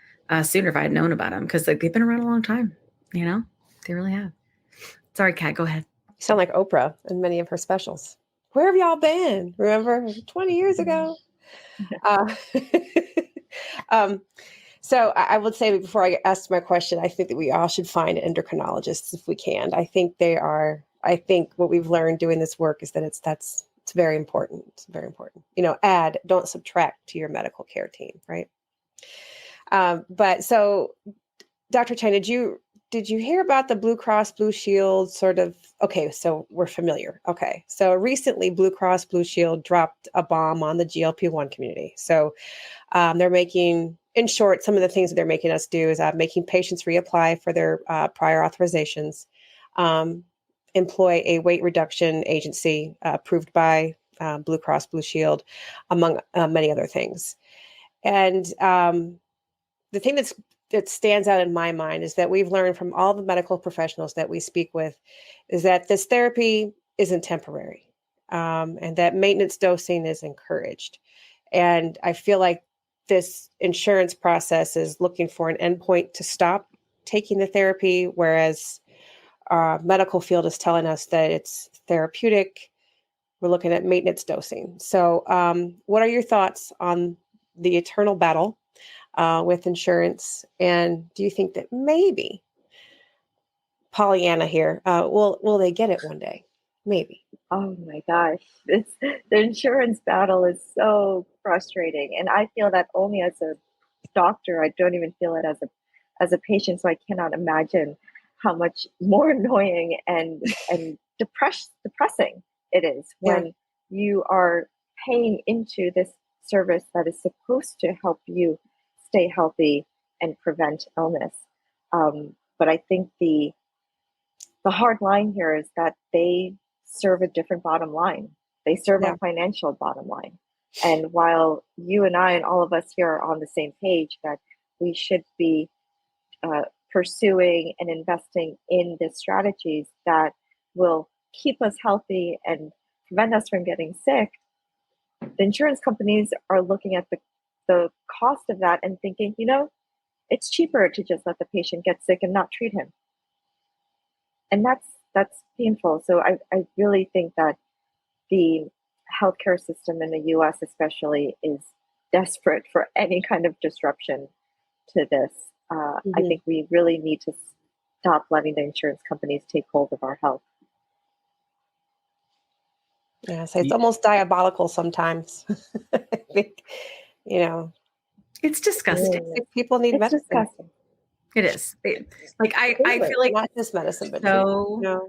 if I had known about them, because they've been around a long time, they really have. Sorry, Kat, go ahead. You sound like Oprah in many of her specials. Where have y'all been? Remember 20 years ago? So I would say before I ask my question, I think that we all should find endocrinologists if we can. I think what we've learned doing this work is that it's very important. It's very important. Add, don't subtract to your medical care team, right? But so, Dr. Tchang, did you hear about the Blue Cross Blue Shield sort of? Okay, so we're familiar. Okay, so recently Blue Cross Blue Shield dropped a bomb on the GLP-1 community. So they're making, in short, some of the things that they're making us do is making patients reapply for their prior authorizations, employ a weight reduction agency approved by Blue Cross Blue Shield, among many other things. And the thing that stands out in my mind is that we've learned from all the medical professionals that we speak with is that this therapy isn't temporary, and that maintenance dosing is encouraged. And I feel like this insurance process is looking for an endpoint to stop taking the therapy, whereas our medical field is telling us that it's therapeutic. We're looking at maintenance dosing. So what are your thoughts on the eternal battle with insurance? And do you think that maybe Pollyanna here, will they get it one day? Maybe. Oh my gosh, the insurance battle is so frustrating, and I feel that only as a doctor. I don't even feel it as a patient, so I cannot imagine how much more annoying and depressing it is when you are paying into this service that is supposed to help you stay healthy and prevent illness. But I think the hard line here is that they serve a different bottom line. They serve a financial bottom line. And while you and I and all of us here are on the same page that we should be pursuing and investing in the strategies that will keep us healthy and prevent us from getting sick, the insurance companies are looking at the cost of that and thinking, it's cheaper to just let the patient get sick and not treat him. And that's painful. So I really think that the healthcare system in the US especially is desperate for any kind of disruption to this. I think we really need to stop letting the insurance companies take hold of our health. Yeah, so it's almost diabolical sometimes. I think, it's disgusting. People need medicine. Disgusting. It is. I feel like not just medicine, but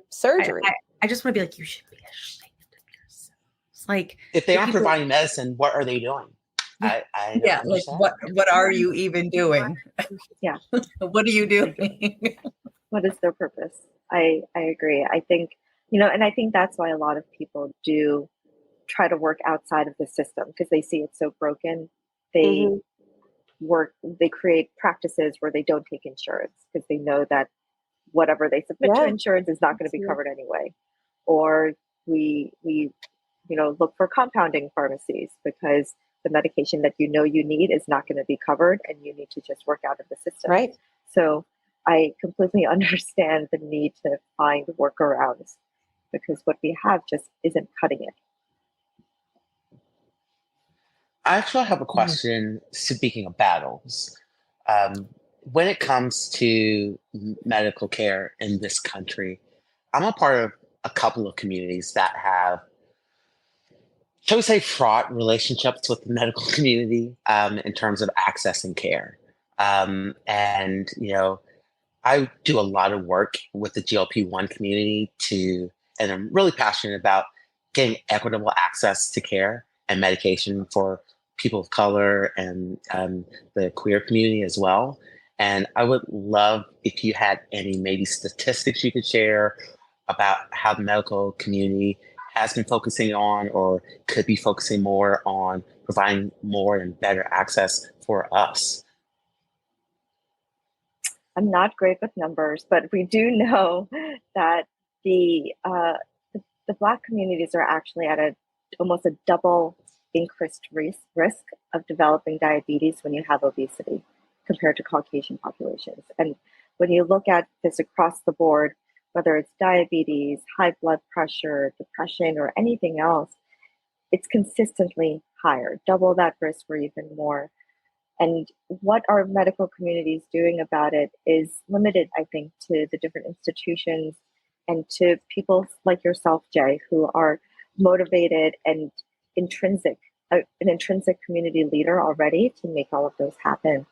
surgery. I just want to be like, you should be ashamed of yourself. It's like, if they aren't providing medicine, what are they doing? I don't understand. What are you even doing? Yeah. What are you doing? What is their purpose? I agree. I think, and I think that's why a lot of people do try to work outside of the system because they see it so broken. They they create practices where they don't take insurance because they know that whatever they submit to insurance is not going to be covered anyway. Or we look for compounding pharmacies because the medication that you need is not going to be covered and you need to just work out of the system. Right. So I completely understand the need to find workarounds because what we have just isn't cutting it. I actually have a question, speaking of battles. When it comes to medical care in this country, I'm a part of a couple of communities that have, shall we say, fraught relationships with the medical community in terms of accessing care. And I do a lot of work with the GLP-1 community and I'm really passionate about getting equitable access to care and medication for people of color and the queer community as well. And I would love if you had any maybe statistics you could share about how the medical community has been focusing on or could be focusing more on providing more and better access for us. I'm not great with numbers, but we do know that the Black communities are actually at almost a double increased risk of developing diabetes when you have obesity compared to Caucasian populations. And when you look at this across the board, whether it's diabetes, high blood pressure, depression, or anything else, it's consistently higher, double that risk or even more. And what our medical community is doing about it is limited, I think, to the different institutions and to people like yourself, Jay, who are motivated and an intrinsic community leader already to make all of those happen.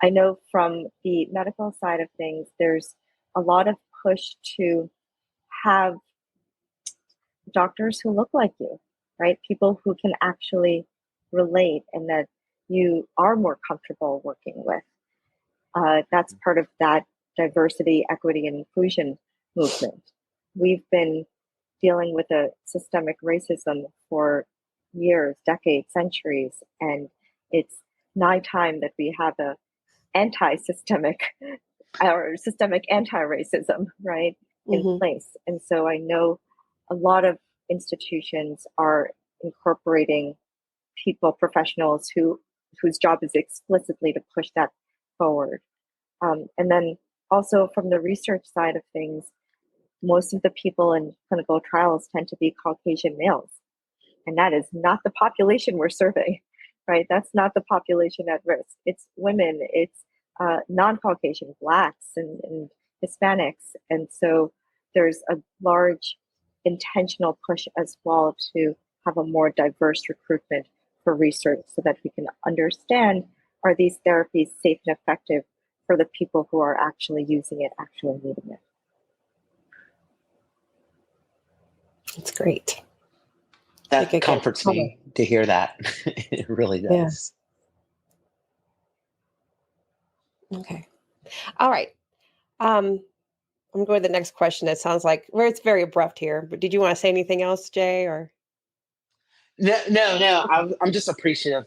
I know from the medical side of things, there's a lot of push to have doctors who look like you, right? People who can actually relate and that you are more comfortable working with. That's part of that diversity, equity, and inclusion movement. We've been dealing with a systemic racism for years, decades, centuries, and it's nigh time that we have a anti-systemic or systemic anti-racism, right, in place. And so I know a lot of institutions are incorporating professionals who whose job is explicitly to push that forward. And then also from the research side of things, most of the people in clinical trials tend to be Caucasian males. And that is not the population we're serving, right? That's not the population at risk. It's women, it's non-Caucasian, Blacks and Hispanics. And so there's a large intentional push as well to have a more diverse recruitment for research so that we can understand, are these therapies safe and effective for the people who are actually using it, actually needing it. That's great. That comforts me to hear that. It really does. Yeah. Okay. All right. I'm going to the next question. It sounds like it's very abrupt here, but did you want to say anything else, Jay, or? No. I'm just appreciative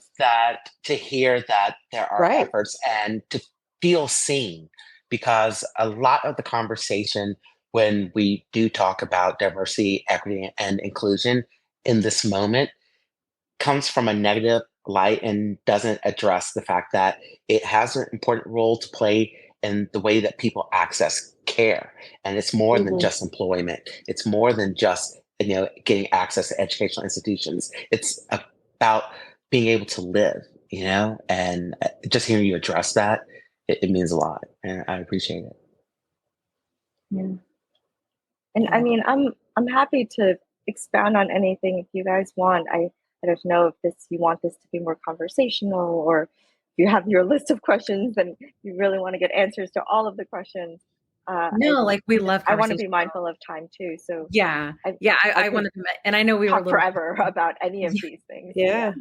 to hear that there are efforts and to feel seen, because a lot of the conversation when we do talk about diversity, equity, and inclusion in this moment comes from a negative light and doesn't address the fact that it has an important role to play in the way that people access care. And it's more than just employment. It's more than just, getting access to educational institutions. It's about being able to live, and just hearing you address that, it means a lot. And I appreciate it. Yeah. And I mean, I'm happy to expound on anything if you guys want. I don't know if you want this to be more conversational, or if you have your list of questions and you really want to get answers to all of the questions. We love. I want to be mindful of time too. So I wanted to, and I know we were forever about any of these things. Yeah.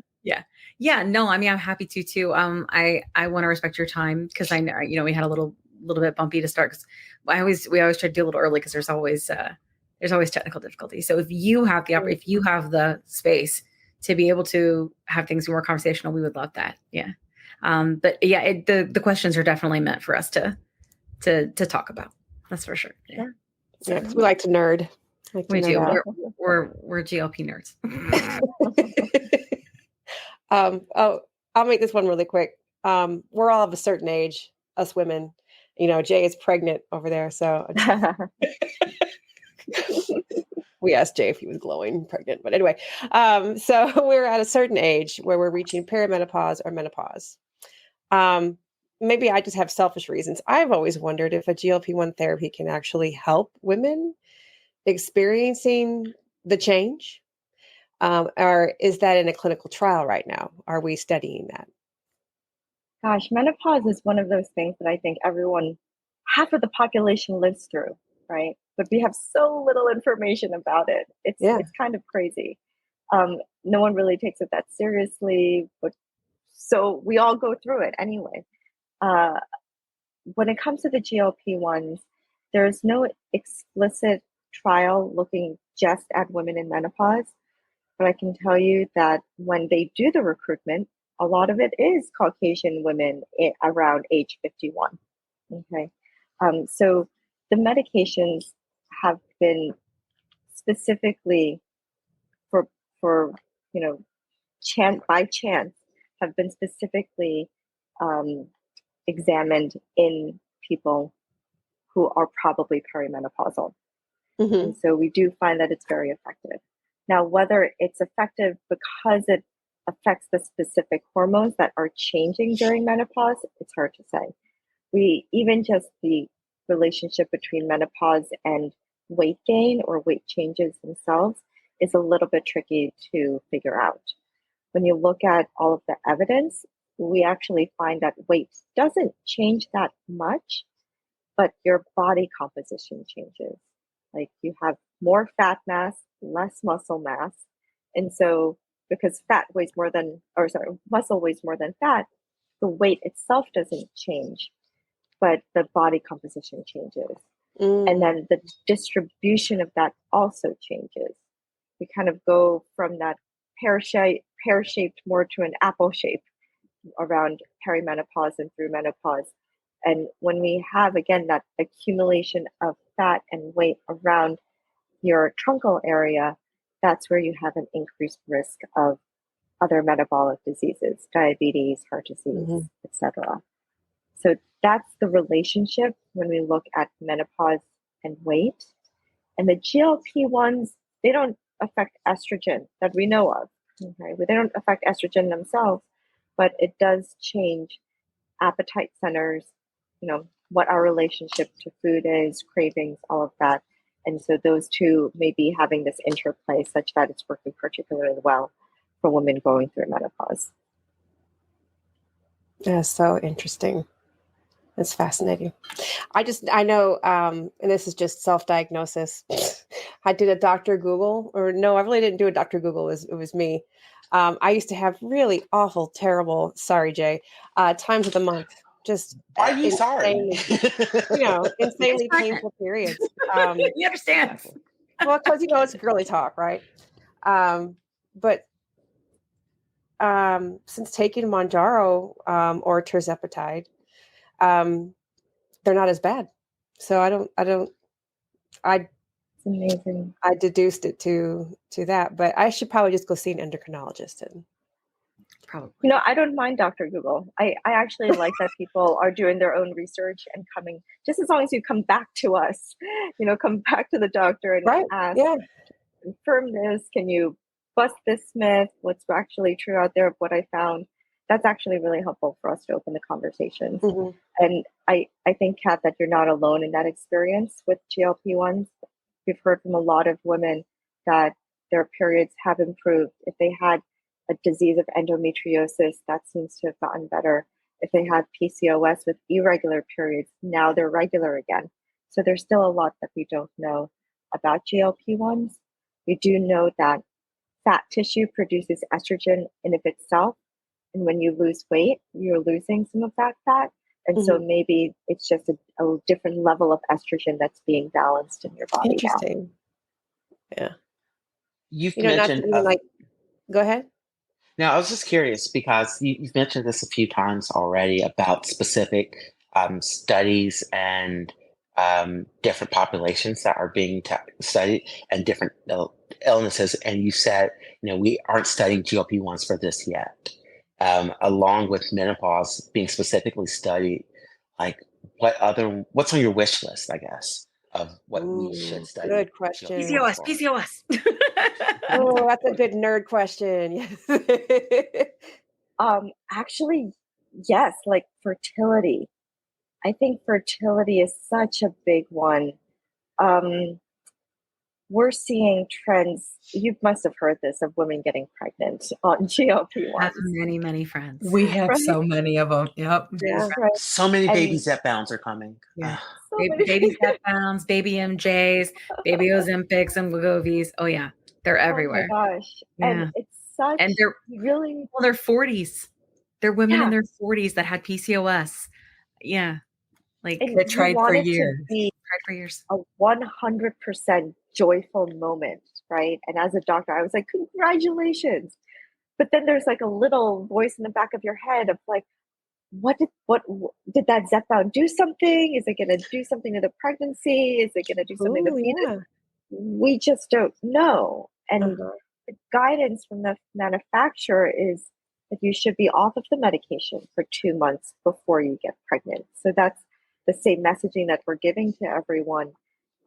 No, I mean, I'm happy to too. I want to respect your time, because I know, we had a little bit bumpy to start, because we always try to do a little early, because there's always technical difficulty. So if you have if you have the space to be able to have things more conversational, we would love that. Yeah. But yeah, the questions are definitely meant for us to talk about. That's for sure. Yeah. Yeah, because we like to nerd. We do. We're GLP nerds. I'll make this one really quick. We're all of a certain age, us women. Jay is pregnant over there, so we asked Jay if he was glowing pregnant. But anyway, so we're at a certain age where we're reaching perimenopause or menopause. Maybe I just have selfish reasons. I've always wondered if a GLP-1 therapy can actually help women experiencing the change. Or is that in a clinical trial right now? Are we studying that? Gosh, menopause is one of those things that I think half of the population lives through, right? But we have so little information about it. It's kind of crazy. No one really takes it that seriously, but so we all go through it anyway. When it comes to the GLP-1s, there's no explicit trial looking just at women in menopause. But I can tell you that when they do the recruitment, a lot of it is Caucasian women around age 51. Okay. So the medications have been specifically for by chance have been specifically examined in people who are probably perimenopausal. And so we do find that it's very effective. Now, whether it's effective because it affects the specific hormones that are changing during menopause, it's hard to say. Even just the relationship between menopause and weight gain or weight changes themselves is a little bit tricky to figure out. When you look at all of the evidence, we actually find that weight doesn't change that much, but your body composition changes. Like you have more fat mass, less muscle mass. And so because muscle weighs more than fat, the weight itself doesn't change, but the body composition changes. And then the distribution of that also changes. We kind of go from that pear-shaped more to an apple shape around perimenopause and through menopause. And when we have, again, that accumulation of fat and weight around your truncal area, that's where you have an increased risk of other metabolic diseases, diabetes, heart disease, etc. So that's the relationship when we look at menopause and weight. And the GLP-1s, they don't affect estrogen that we know of. Okay? They don't affect estrogen themselves, but it does change appetite centers, what our relationship to food is, cravings, all of that. And so those two may be having this interplay such that it's working particularly well for women going through menopause. That's so interesting. That's fascinating. I know, and this is just self-diagnosis. I did a Dr. Google, or no, I really didn't do a Dr. Google. It was me. I used to have really awful, terrible, sorry, Jay, times of the month. Just Why are you sorry? Insanely painful periods. You understand? Well, because it's girly talk, right? But since taking Mounjaro or tirzepatide, they're not as bad. So it's amazing. I deduced it to that, but I should probably just go see an endocrinologist. And probably, I don't mind Dr. Google. I actually like that people are doing their own research and coming, just as long as you come back to us, come back to the doctor and ask, confirm this. Can you bust this myth? What's actually true out there of what I found? That's actually really helpful for us to open the conversation. And I think, Kat, that you're not alone in that experience with GLP-1s. We've heard from a lot of women that their periods have improved. If they had a disease of endometriosis, that seems to have gotten better. If they had PCOS with irregular periods, now they're regular again. So there's still a lot that we don't know about GLP-1s. We do know that fat tissue produces estrogen in of itself. And when you lose weight, you're losing some of that fat. And so maybe it's just a different level of estrogen that's being balanced in your body. Interesting. Now. Yeah. You've mentioned... go ahead. No, I was just curious because you've mentioned this a few times already about specific studies and different populations that are being studied and different illnesses. And you said, we aren't studying GLP-1s for this yet. Along with menopause being specifically studied, like what's on your wish list, I guess, of what we should study? Good question. PCOS. Oh, that's a good nerd question. Actually, yes, like fertility. I think fertility is such a big one. We're seeing trends. You must have heard this of women getting pregnant on GLP-1. I have many, many friends. We have so many of them. Yep. Yeah. Right. So many baby zepbounds are coming. Yeah. Baby zepbounds, baby MJs, baby Ozempics and wegovys. Oh yeah, they're everywhere. Oh my gosh. Yeah. And it's such, and they're really, well, they're 40s. They're women in their 40s that had PCOS. Yeah. Like they tried for years. A 100% joyful moment, right? And as a doctor, I was like, congratulations. But then there's like a little voice in the back of your head of like, what did that zepbound do something? Is it going to do something to the pregnancy? Is it going to do something to the fetus? We just don't know. And the guidance from the manufacturer is that you should be off of the medication for 2 months before you get pregnant. So that's the same messaging that we're giving to everyone.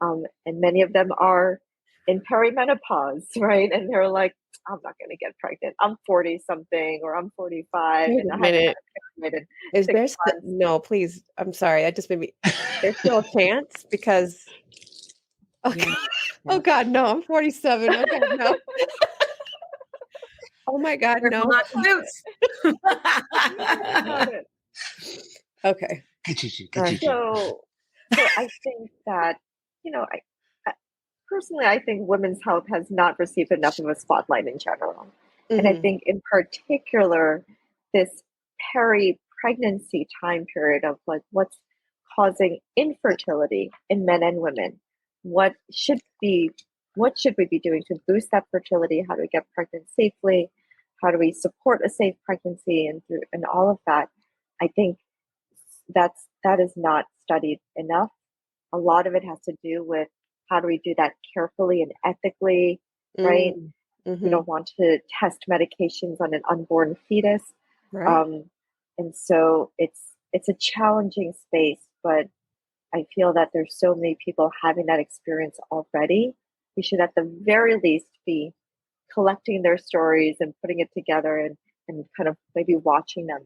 And many of them are in perimenopause, right? And they're like, I'm not going to get pregnant. I'm 40 something or I'm 45. Wait a minute. Is there no, please. I'm sorry. That just made me, there's still a chance because, okay. Oh God, no, I'm 47. Okay, no. Oh my God, no. Okay. So I think that, personally, I think women's health has not received enough of a spotlight in general. And I think in particular, this peri-pregnancy time period of like what's causing infertility in men and women. What should we be doing to boost that fertility? How do we get pregnant safely? How do we support a safe pregnancy and all of that? I think that is not studied enough. A lot of it has to do with how do we do that carefully and ethically, right? We don't want to test medications on an unborn fetus. Right. And so it's a challenging space, but I feel that there's so many people having that experience already. We should at the very least be collecting their stories and putting it together, and kind of maybe watching them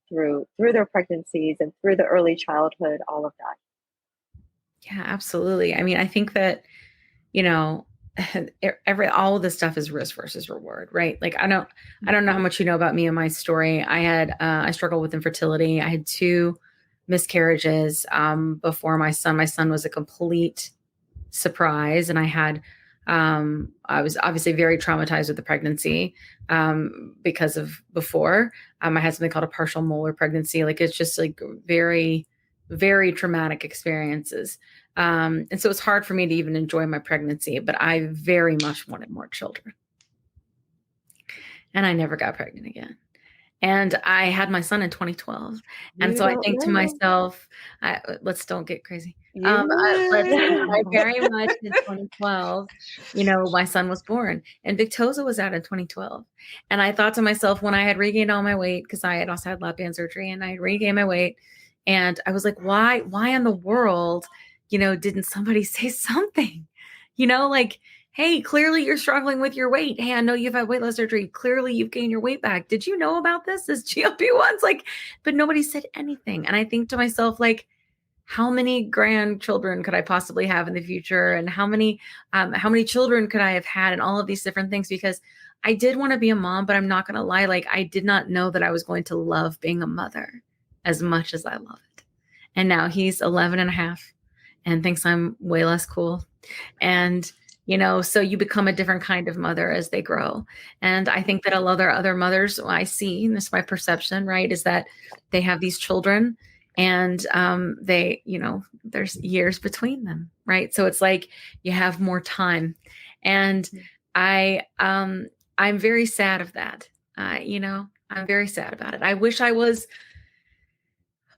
through their pregnancies and through the early childhood, all of that. Yeah, absolutely. I mean, I think that, you know, all of this stuff is risk versus reward, right? Like, I don't know how much you know about me and my story. I struggled with infertility. I had 2 miscarriages before my son. My son was a complete surprise, and I was obviously very traumatized with the pregnancy because of before. I had something called a partial molar pregnancy. Like, it's just like very, very traumatic experiences. And so it's hard for me to even enjoy my pregnancy, but I very much wanted more children. And I never got pregnant again. And I had my son in 2012. And so I think to myself, let's don't get crazy. I very much in 2012, my son was born, and Victoza was out in 2012. And I thought to myself, when I had regained all my weight, because I had also had lap band surgery, and I had regained my weight, and I was like, why in the world, didn't somebody say something, like, hey, clearly you're struggling with your weight. Hey, I know you've had weight loss surgery. Clearly you've gained your weight back. Did you know about this GLP-1s? Like, but nobody said anything. And I think to myself, like, how many grandchildren could I possibly have in the future? And how many children could I have had, and all of these different things? Because I did want to be a mom, but I'm not going to lie. Like, I did not know that I was going to love being a mother as much as I love it. And now he's 11 and a half and thinks I'm way less cool. And so you become a different kind of mother as they grow. And I think that a lot of other mothers I see, and this is my perception, right, is that they have these children, and they, there's years between them, right? So it's like you have more time. And I'm very sad of that. I'm very sad about it. I wish I was,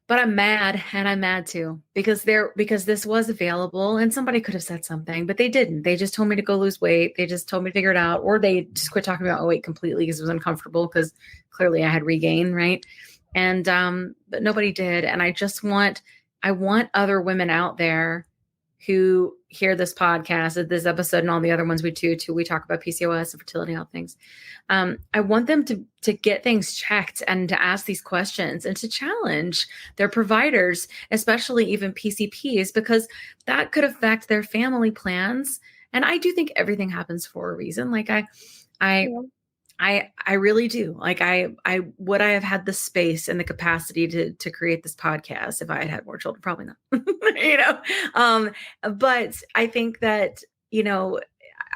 but I'm mad, and I'm mad too, because this was available, and somebody could have said something, but they didn't. They just told me to go lose weight. They just told me to figure it out, or they just quit talking about my weight completely because it was uncomfortable, because clearly I had regained, right? And but nobody did. And I want other women out there who hear this podcast, this episode, and all the other ones we talk about PCOS and fertility health things. I want them to get things checked, and to ask these questions, and to challenge their providers, especially even PCPs, because that could affect their family plans. And I do think everything happens for a reason. Like, I really do. Like, I would I have had the space and the capacity to create this podcast if I had had more children? Probably not. But I think that,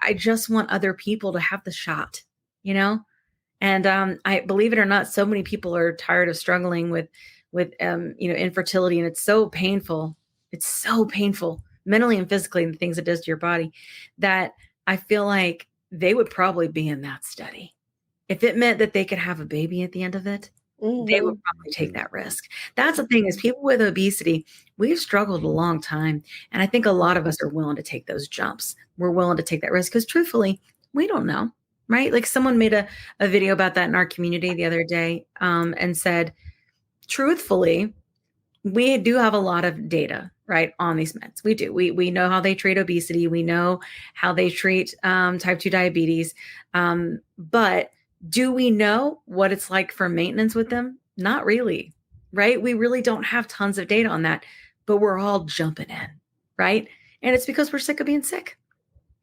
I just want other people to have the shot, and I believe it or not, so many people are tired of struggling with infertility, and it's so painful. It's so painful mentally and physically, and the things it does to your body, that I feel like they would probably be in that study. If it meant that they could have a baby at the end of it, they would probably take that risk. That's the thing, is people with obesity, we've struggled a long time. And I think a lot of us are willing to take those jumps. We're willing to take that risk because, truthfully, we don't know, right? Like, someone made a video about that in our community the other day, and said, truthfully, we do have a lot of data, right, on these meds. We do. We know how they treat obesity. We know how they treat type 2 diabetes. But do we know what it's like for maintenance with them? Not really, right? We really don't have tons of data on that, but we're all jumping in, right? And it's because we're sick of being sick.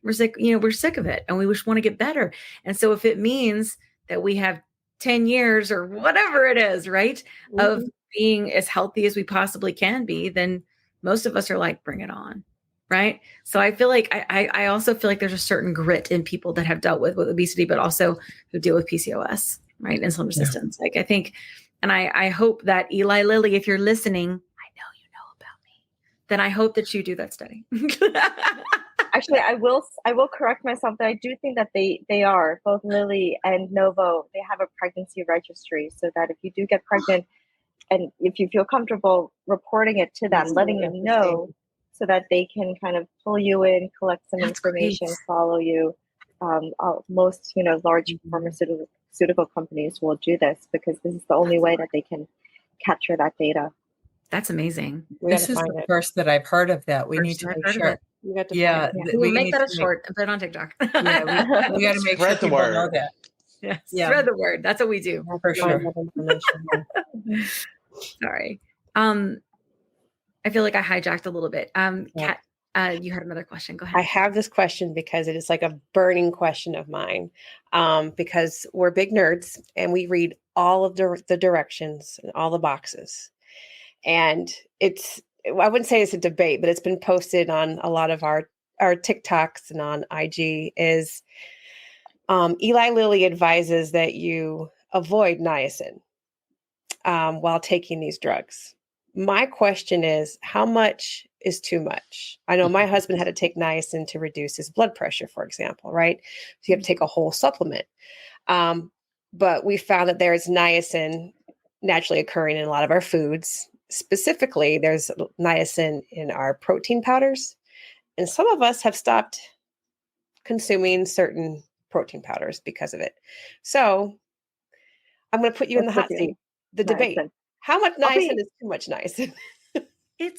We're sick, we're sick of it, and we just want to get better. And so if it means that we have 10 years or whatever it is, right, of being as healthy as we possibly can be, then most of us are like, bring it on. Right. So I feel like I also feel like there's a certain grit in people that have dealt with obesity, but also who deal with PCOS, right? Insulin resistance. Yeah. Like, I think, and I hope that Eli Lilly, if you're listening, I know you know about me, then I hope that you do that study. Actually, I will correct myself that I do think that they are, both Lilly and Novo, they have a pregnancy registry, so that if you do get pregnant, and if you feel comfortable reporting it to them, letting them know, so that they can kind of pull you in, collect some information, follow you. Most, large pharmaceutical companies will do this because this is the only way that they can capture that data. That's amazing. This is the first that I've heard of that. We need to make sure. You got to Yeah, find it. We'll make that a short and put it on TikTok. Yeah, we got to make sure Spread the people know word. that. Yeah, Yeah. spread the word. That's what we do. For sure. Sorry. I feel like I hijacked a little bit. Kat, you had another question. Go ahead. I have this question because it is like a burning question of mine. Because we're big nerds and we read all of the directions and all the boxes. And I wouldn't say it's a debate, but it's been posted on a lot of our TikToks and on IG is Eli Lilly advises that you avoid niacin while taking these drugs. My question is, how much is too much? I know my husband had to take niacin to reduce his blood pressure, for example, right? So you have to take a whole supplement. But we found that there is niacin naturally occurring in a lot of our foods. Specifically, there's niacin in our protein powders. And some of us have stopped consuming certain protein powders because of it. So I'm going to put you in the hot seat. The debate. How much niacin is too much niacin?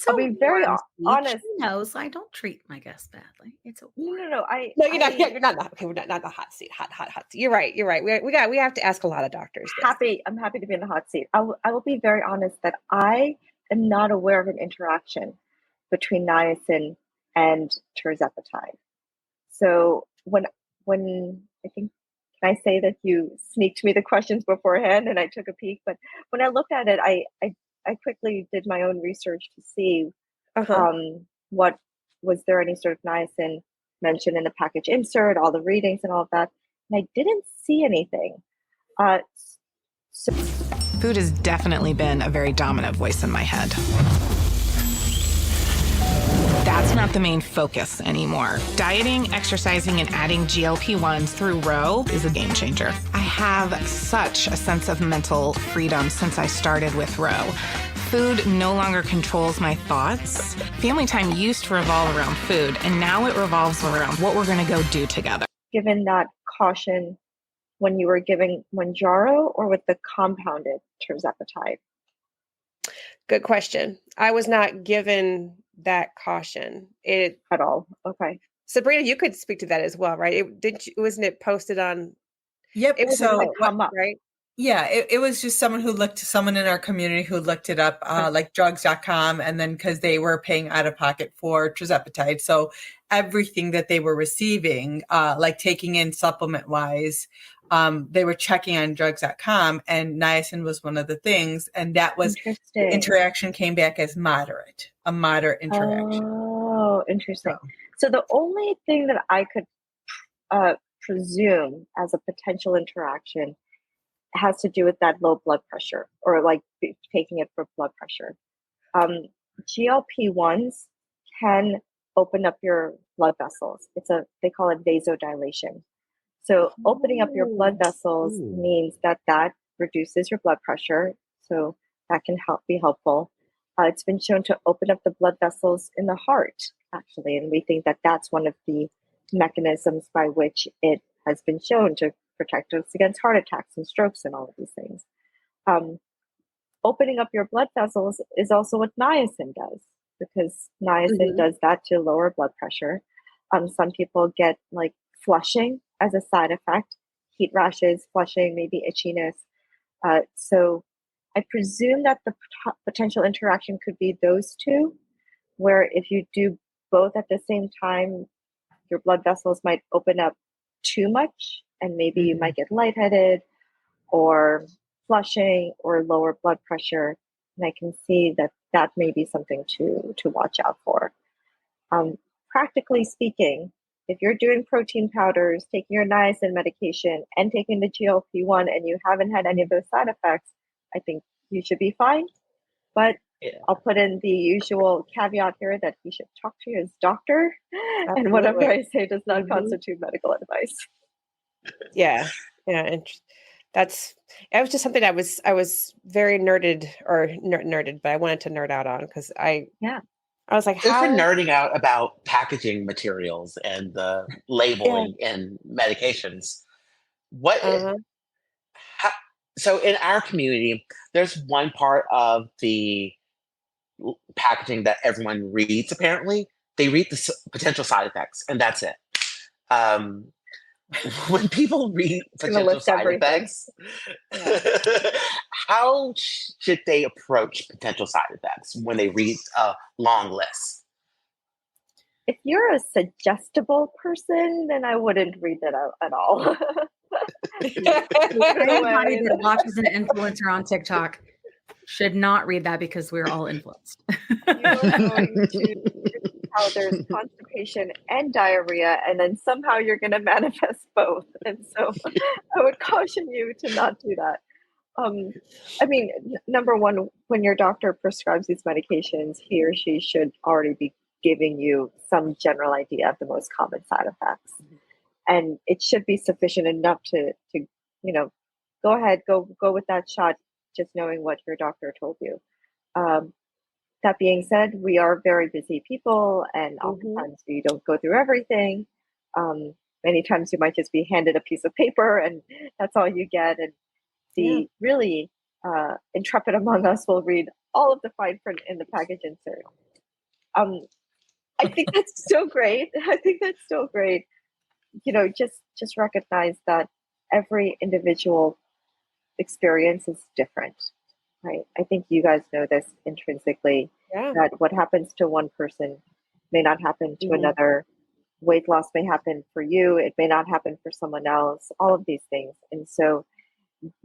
I'll be very honest. She knows I don't treat my guests badly. It's a No. You're not. Okay, we're not the hot seat. Hot seat. You're right. We have to ask a lot of doctors. I'm happy to be in the hot seat. I will be very honest that I am not aware of an interaction between niacin and tirzepatide. So when I think, can I say that you sneaked me the questions beforehand and I took a peek? But when I looked at it, I quickly did my own research to see what was there any sort of niacin mentioned in the package insert, all the readings and all of that, and I didn't see anything. Food has definitely been a very dominant voice in my head. That's not the main focus anymore. Dieting, exercising, and adding GLP-1s through Roe is a game changer. I have such a sense of mental freedom since I started with Roe. Food no longer controls my thoughts. Family time used to revolve around food, and now it revolves around what we're going to go do together. Given that caution when you were giving Mounjaro or with the compounded tirzepatide? Good question. I was not given that caution at all. Okay. Sabrina, you could speak to that as well, right? Wasn't it posted on? Yep. It was come up, right? Yeah, it was just someone in our community who looked it up, like drugs.com, and then because they were paying out of pocket for tirzepatide. So everything that they were receiving, like taking in supplement wise, they were checking on drugs.com, and niacin was one of the things. And that was the interaction came back as a moderate interaction. Oh, interesting. So the only thing that I could presume as a potential interaction has to do with that low blood pressure, or like taking it for blood pressure. GLP-1s can open up your blood vessels. They call it vasodilation. So opening up your blood vessels means that reduces your blood pressure. So that can be helpful. It's been shown to open up the blood vessels in the heart, actually. And we think that that's one of the mechanisms by which it has been shown to protect us against heart attacks and strokes and all of these things. Opening up your blood vessels is also what niacin does, because niacin does that to lower blood pressure. Some people get like flushing as a side effect, heat rashes, flushing, maybe itchiness. So I presume that the potential interaction could be those two, where if you do both at the same time, your blood vessels might open up too much, and maybe you might get lightheaded or flushing or lower blood pressure. And I can see that may be something to watch out for. Practically speaking, if you're doing protein powders, taking your niacin medication, and taking the GLP-1, and you haven't had any of those side effects, I think you should be fine. But I'll put in the usual caveat here that you should talk to your doctor. Absolutely. And whatever I say does not constitute medical advice. Yeah. And it was just something I was very nerded, but I wanted to nerd out on, because I was like, Just for how? nerding out about packaging materials and the Yeah. labeling and medications. What Uh-huh. how, so in our community, there's one part of the packaging that everyone reads. Apparently, they read the potential side effects, and that's it. Um, when people read It's gonna potential list side everything. effects, Yeah. how should they approach potential side effects when they read a long list? If you're a suggestible person, then I wouldn't read that out at all. Anybody that watches an influencer on TikTok should not read that because we're all influenced. You are going to see how there's constipation and diarrhea, and then somehow you're going to manifest both. And so I would caution you to not do that. I mean, number one, when your doctor prescribes these medications, he or she should already be giving you some general idea of the most common side effects. And it should be sufficient enough to go ahead, go with that shot, just knowing what your doctor told you. That being said, we are very busy people, and oftentimes we don't go through everything. Many times you might just be handed a piece of paper, and that's all you get. And the really intrepid among us will read all of the fine print in the package insert. I think that's so great. I think that's so great. Just recognize that every individual experience is different, right? I think you guys know this intrinsically, that what happens to one person may not happen to another. Weight loss may happen for you. It may not happen for someone else, all of these things. And so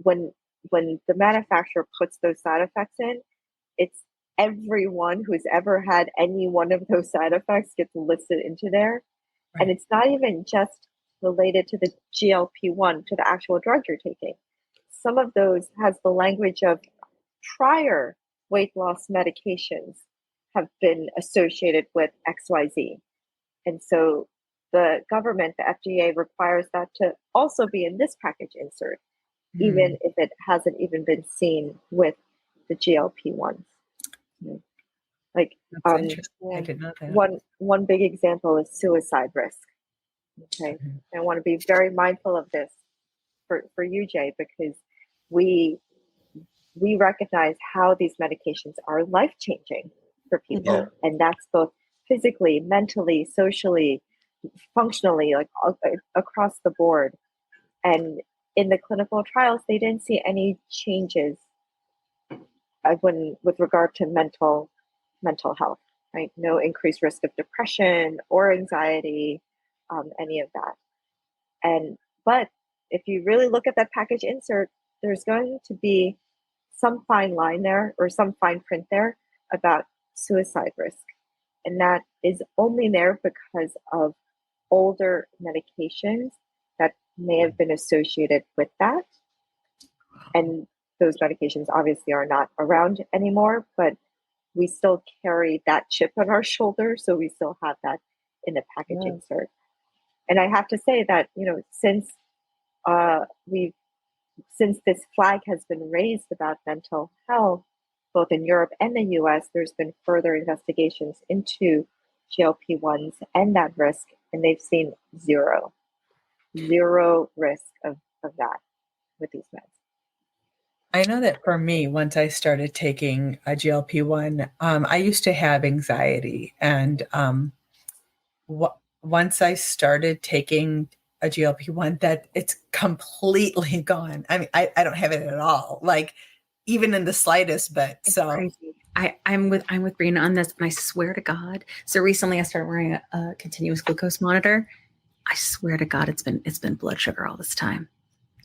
when the manufacturer puts those side effects in, it's everyone who's ever had any one of those side effects gets listed into there. Right. And it's not even just related to the GLP-1, to the actual drug you're taking. Some of those has the language of prior weight loss medications have been associated with XYZ. And so the government, the FDA, requires that to also be in this package insert, even if it hasn't even been seen with the GLP-1s. Like, I did not know that. one big example is suicide risk. Okay, I want to be very mindful of this for you, Jay, because we recognize how these medications are life-changing for people, and that's both physically, mentally, socially, functionally, like across the board. And in the clinical trials, they didn't see any changes with regard to mental health, right? No increased risk of depression or anxiety, any of that. But if you really look at that package insert, there's going to be some fine line there or some fine print there about suicide risk. And that is only there because of older medications that may have been associated with that. And those medications obviously are not around anymore, but we still carry that chip on our shoulder. So we still have that in the package insert. And I have to say that, since this flag has been raised about mental health, both in Europe and the US, there's been further investigations into GLP-1s and that risk, and they've seen zero risk of that with these meds. I know that for me, once I started taking a GLP-1, I used to have anxiety. And once I started taking a GLP-1, that it's completely gone. I mean, I don't have it at all, like even in the slightest bit. It's so crazy. I'm with Brina on this, and I swear to God. So recently I started wearing a continuous glucose monitor. I swear to God, it's been blood sugar all this time.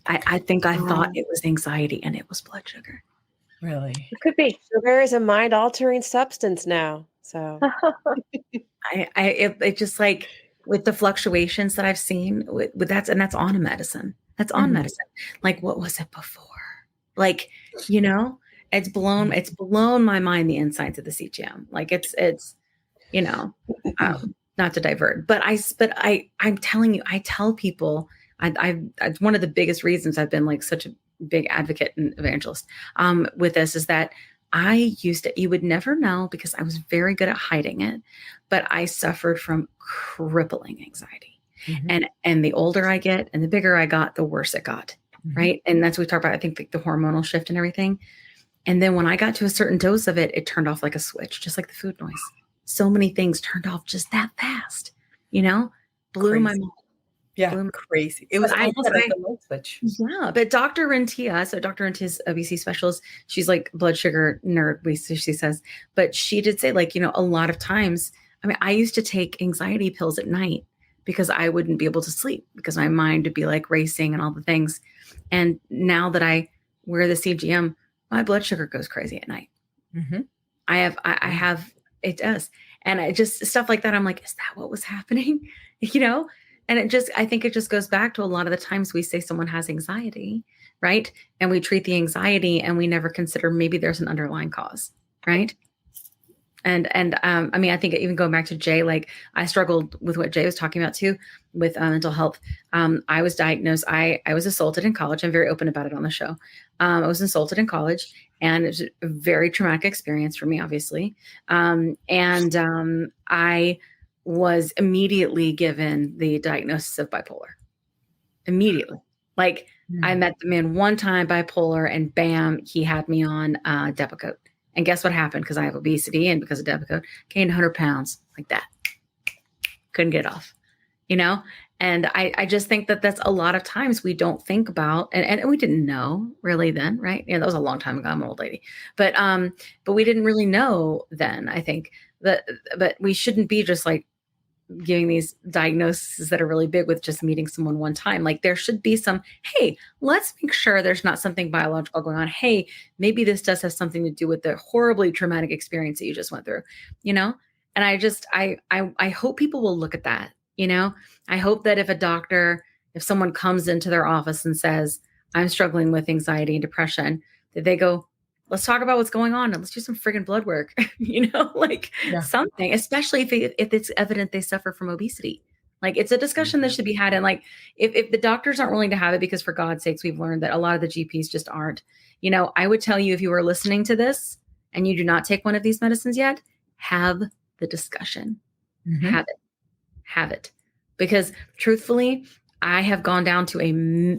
I think I thought it was anxiety, and it was blood sugar. Really? It could be. Sugar is a mind-altering substance now. So it just, like, with the fluctuations that I've seen with that's on a medicine. That's on medicine. Like, what was it before? Like, it's blown my mind, the insights of the CGM. Like, it's not to divert, but I'm telling you, I tell people, it's one of the biggest reasons I've been like such a big advocate and evangelist with this is that I used to, you would never know because I was very good at hiding it, but I suffered from crippling anxiety. And the older I get and the bigger I got, the worse it got. Right. And that's what we talk about. I think the hormonal shift and everything. And then when I got to a certain dose of it, it turned off like a switch, just like the food noise. So many things turned off just that fast, blew my mind. Yeah, crazy. It was almost like a light switch. Yeah, but Dr. Rentia, so Dr. Rentia's obesity specialist, she's like blood sugar nerd, she says, but she did say like, a lot of times, I mean, I used to take anxiety pills at night because I wouldn't be able to sleep because my mind would be like racing and all the things. And now that I wear the CGM, my blood sugar goes crazy at night. I have, it does. And I just, stuff like that, I'm like, is that what was happening? And I think it just goes back to a lot of the times we say someone has anxiety, right? And we treat the anxiety and we never consider maybe there's an underlying cause, right? And I mean, I think even going back to Jay, like I struggled with what Jay was talking about too, with mental health. I was diagnosed, I was assaulted in college. I'm very open about it on the show. I was assaulted in college and it was a very traumatic experience for me, obviously. I was immediately given the diagnosis of bipolar. Immediately. Like I met the man one time, bipolar, and bam, he had me on Depakote. And guess what happened? Because I have obesity and because of Depakote, gained 100 pounds like that. Couldn't get it off, And I just think that that's a lot of times we don't think about, and we didn't know really then, right? That was a long time ago. I'm an old lady, but we didn't really know then. I think but we shouldn't be just like giving these diagnoses that are really big with just meeting someone one time. Like there should be some, hey, let's make sure there's not something biological going on. Hey, maybe this does have something to do with the horribly traumatic experience that you just went through, And I hope people will look at that, I hope that if someone comes into their office and says, I'm struggling with anxiety and depression, that they go, let's talk about what's going on and let's do some friggin' blood work, something, especially if it's evident they suffer from obesity. Like it's a discussion that should be had. And like, if the doctors aren't willing to have it, because for God's sakes, we've learned that a lot of the GPs just aren't, I would tell you if you are listening to this and you do not take one of these medicines yet, have the discussion, have it. Because truthfully, I have gone down to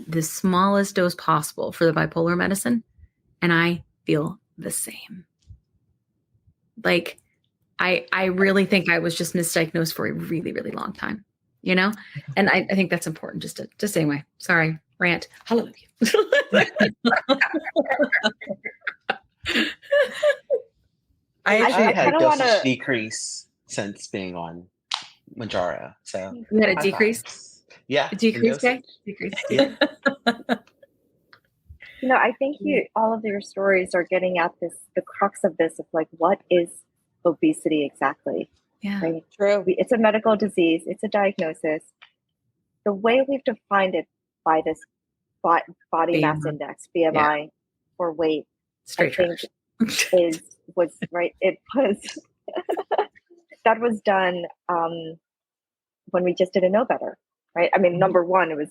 the smallest dose possible for the bipolar medicine. And I feel the same. Like I really think I was just misdiagnosed for a really, really long time, and I think that's important just to say anyway. Sorry, rant. Hallelujah. I actually had a dosage decrease since being on Mounjaro. So you had a decrease? Yeah. A decrease, Jay? Decrease. Yeah. I think all of your stories are getting at the crux of this of like, what is obesity exactly? Yeah, right? True. It's a medical disease. It's a diagnosis. The way we've defined it by this body mass index, BMI, or weight, straight I think was right. It was that was done when we just didn't know better, right? I mean, number one, it was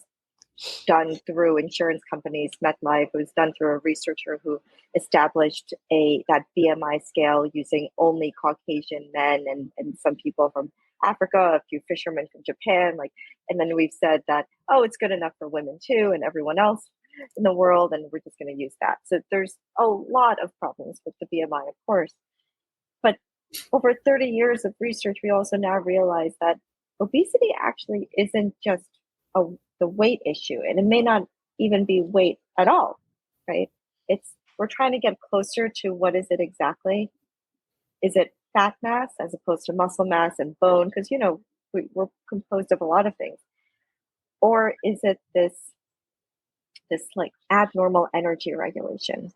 done through insurance companies, MetLife. It was done through a researcher who established that BMI scale using only Caucasian men and some people from Africa, a few fishermen from Japan, and then we've said that, it's good enough for women too, and everyone else in the world, and we're just going to use that. So there's a lot of problems with the BMI, of course. But over 30 years of research, we also now realize that obesity actually isn't just the weight issue, and it may not even be weight at all, right? We're trying to get closer to what is it exactly? Is it fat mass as opposed to muscle mass and bone? Because we're composed of a lot of things. Or is it this like abnormal energy regulation?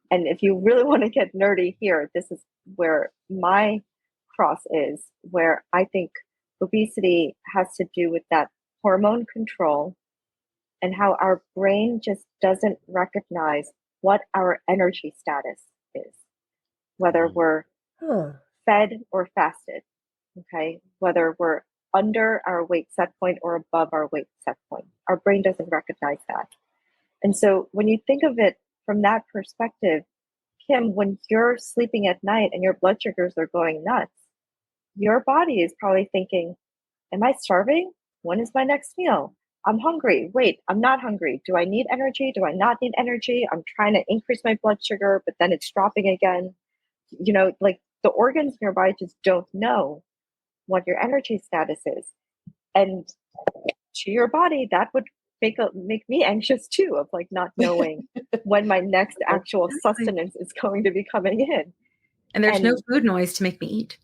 And if you really want to get nerdy here, this is where my cross is, where I think obesity has to do with that hormone control and how our brain just doesn't recognize what our energy status is, whether we're fed or fasted, okay? Whether we're under our weight set point or above our weight set point. Our brain doesn't recognize that. And so when you think of it from that perspective, Kim, when you're sleeping at night and your blood sugars are going nuts, your body is probably thinking, am I starving? When is my next meal? I'm hungry. Wait, I'm not hungry. Do I need energy? Do I not need energy? I'm trying to increase my blood sugar, but then it's dropping again. Like the organs in your body just don't know what your energy status is. And to your body, that would make me anxious too, of like not knowing when my next actual sustenance is going to be coming in. And there's no food noise to make me eat.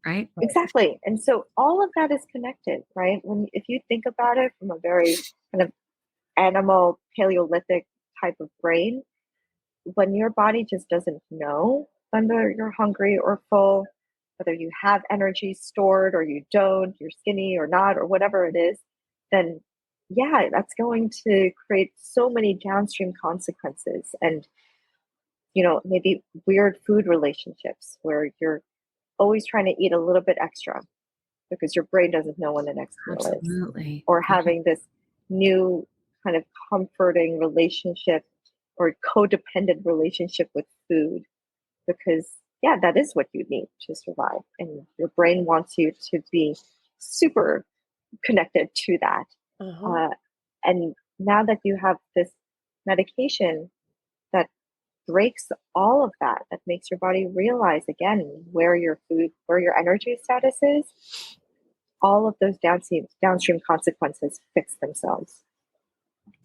Right? Exactly. And so all of that is connected, right? If you think about it from a very kind of animal Paleolithic type of brain, when your body just doesn't know whether you're hungry or full, whether you have energy stored or you don't, you're skinny or not, or whatever it is, then yeah, that's going to create so many downstream consequences. And, maybe weird food relationships where you're always trying to eat a little bit extra because your brain doesn't know when the next meal is. Or having this new kind of comforting relationship or codependent relationship with food, because yeah, that is what you need to survive. And your brain wants you to be super connected to that. And now that you have this medication that breaks all of that, that makes your body realize again where your energy status is, all of those downstream consequences fix themselves.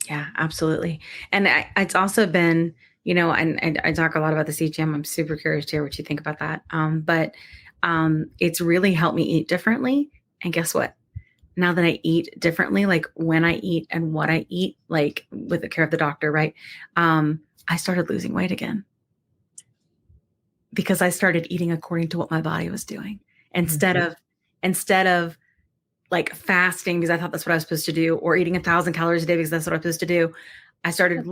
Yeah, absolutely. And it's also been, and I talk a lot about the CGM. I'm super curious to hear what you think about that. But it's really helped me eat differently. And guess what? Now that I eat differently, like when I eat and what I eat, like with the care of the doctor, right? I started losing weight again because I started eating according to what my body was doing instead of like fasting because I thought that's what I was supposed to do, or eating 1,000 calories a day because that's what I'm supposed to do. I started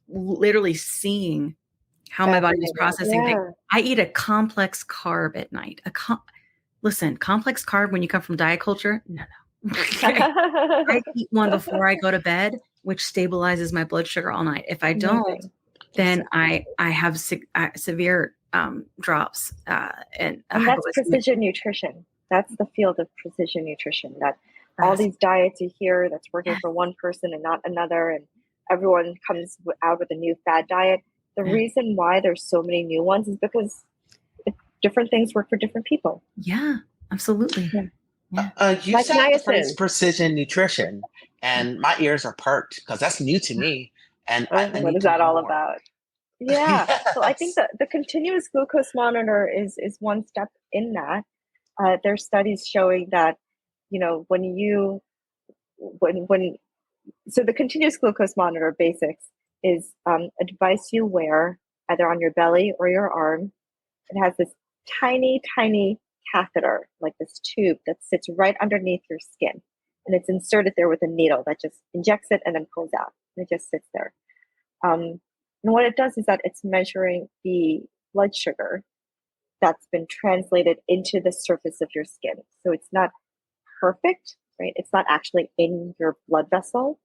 literally seeing how my body was processing things. I eat a complex carb at night. Complex carb when you come from diet culture, no. I eat one before I go to bed, which stabilizes my blood sugar all night. If I don't, then I have severe drops. And that's precision nutrition. That's the field of precision nutrition. That all these diets you hear that's working for one person and not another, and everyone comes out with a new fad diet. The reason why there's so many new ones is because different things work for different people. Yeah, absolutely. Yeah. You said the phrase precision nutrition, and my ears are perked because that's new to me. And what is that all about? Yeah. So I think that the continuous glucose monitor is one step in that. There's studies showing that, so the continuous glucose monitor basics is a device you wear either on your belly or your arm. It has this tiny, tiny catheter, like this tube that sits right underneath your skin. And it's inserted there with a needle that just injects it and then pulls out. And it just sits there. And what it does is that it's measuring the blood sugar that's been translated into the surface of your skin. So it's not perfect, right? It's not actually in your blood vessel,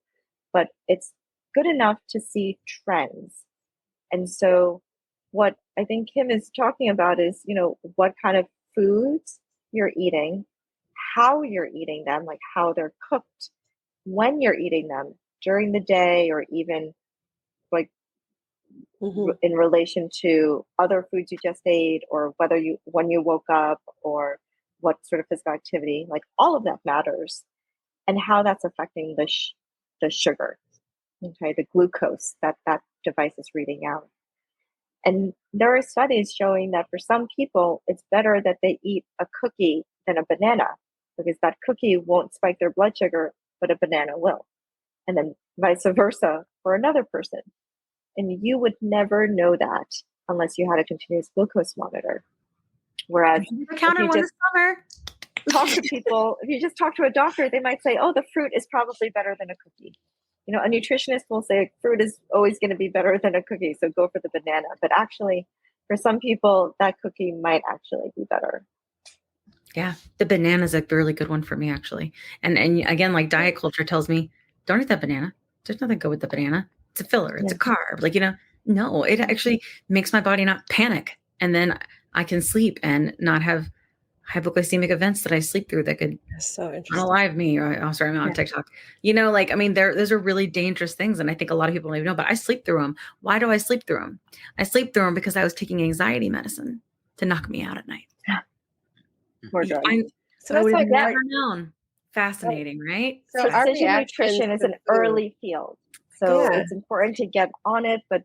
but it's good enough to see trends. And so what I think Kim is talking about is, what kind of foods you're eating, how you're eating them, like how they're cooked, when you're eating them during the day, or even like in relation to other foods you just ate, or when you woke up, or what sort of physical activity, like all of that matters, and how that's affecting the sugar, okay, the glucose that device is reading out. And there are studies showing that for some people, it's better that they eat a cookie than a banana, because that cookie won't spike their blood sugar, but a banana will. And then vice versa for another person. And you would never know that unless you had a continuous glucose monitor. Whereas if you just talk to people, if you just talk to a doctor, they might say, oh, the fruit is probably better than a cookie. A nutritionist will say fruit is always going to be better than a cookie, so go for the banana. But actually, for some people, that cookie might actually be better. Yeah, the banana is a really good one for me, actually. And again, like diet culture tells me, don't eat that banana. There's nothing good with the banana. It's a filler. It's a carb. Like, No, it actually makes my body not panic. And then I can sleep and not have hypoglycemic events that I sleep through that could That's so interesting. unalive me. Or, oh, sorry, I'm on TikTok. Like, I mean, those are really dangerous things. And I think a lot of people don't even know, but I sleep through them. Why do I sleep through them? I sleep through them because I was taking anxiety medicine to knock me out at night. More drugs. So I that's would have like never known. Fascinating, right? So our Precision reactions nutrition is to an food. early field. So Yeah. it's important to get on it, but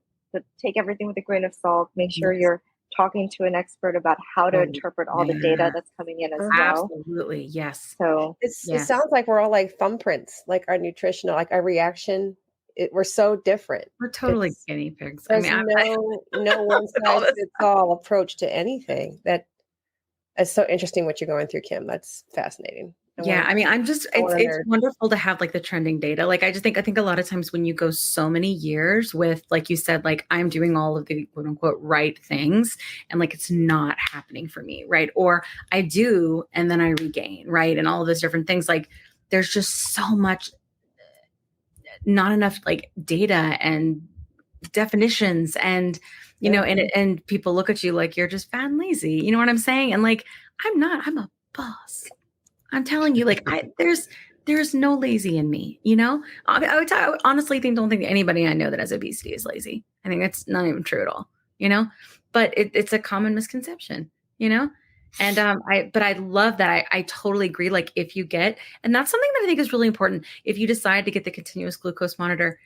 take everything with a grain of salt. Make sure you're talking to an expert about how to interpret all the data that's coming in as well. Absolutely. Yes. So It sounds like we're all like thumbprints, like our nutritional, like our reaction. We're so different. We're totally guinea pigs. There's no one size fits all approach to anything. That is so interesting what you're going through, Kim. That's fascinating. I mean, it's wonderful to have like the trending data. Like, I think a lot of times when you go so many years with, like you said, like I'm doing all of the quote unquote right things and like, it's not happening for me. Right. Or I do, and then I regain. Right. And all of those different things. Like there's just so much, not enough like data and definitions and, and people look at you like you're just fat and lazy. You know what I'm saying? And like, I'm not, I'm a boss. I'm telling you, like, there's no lazy in me, I honestly don't think anybody I know that has obesity is lazy. I think that's not even true at all, but it's a common misconception, and I love that. I totally agree. Like if you get, and that's something that I think is really important. If you decide to get the continuous glucose monitor,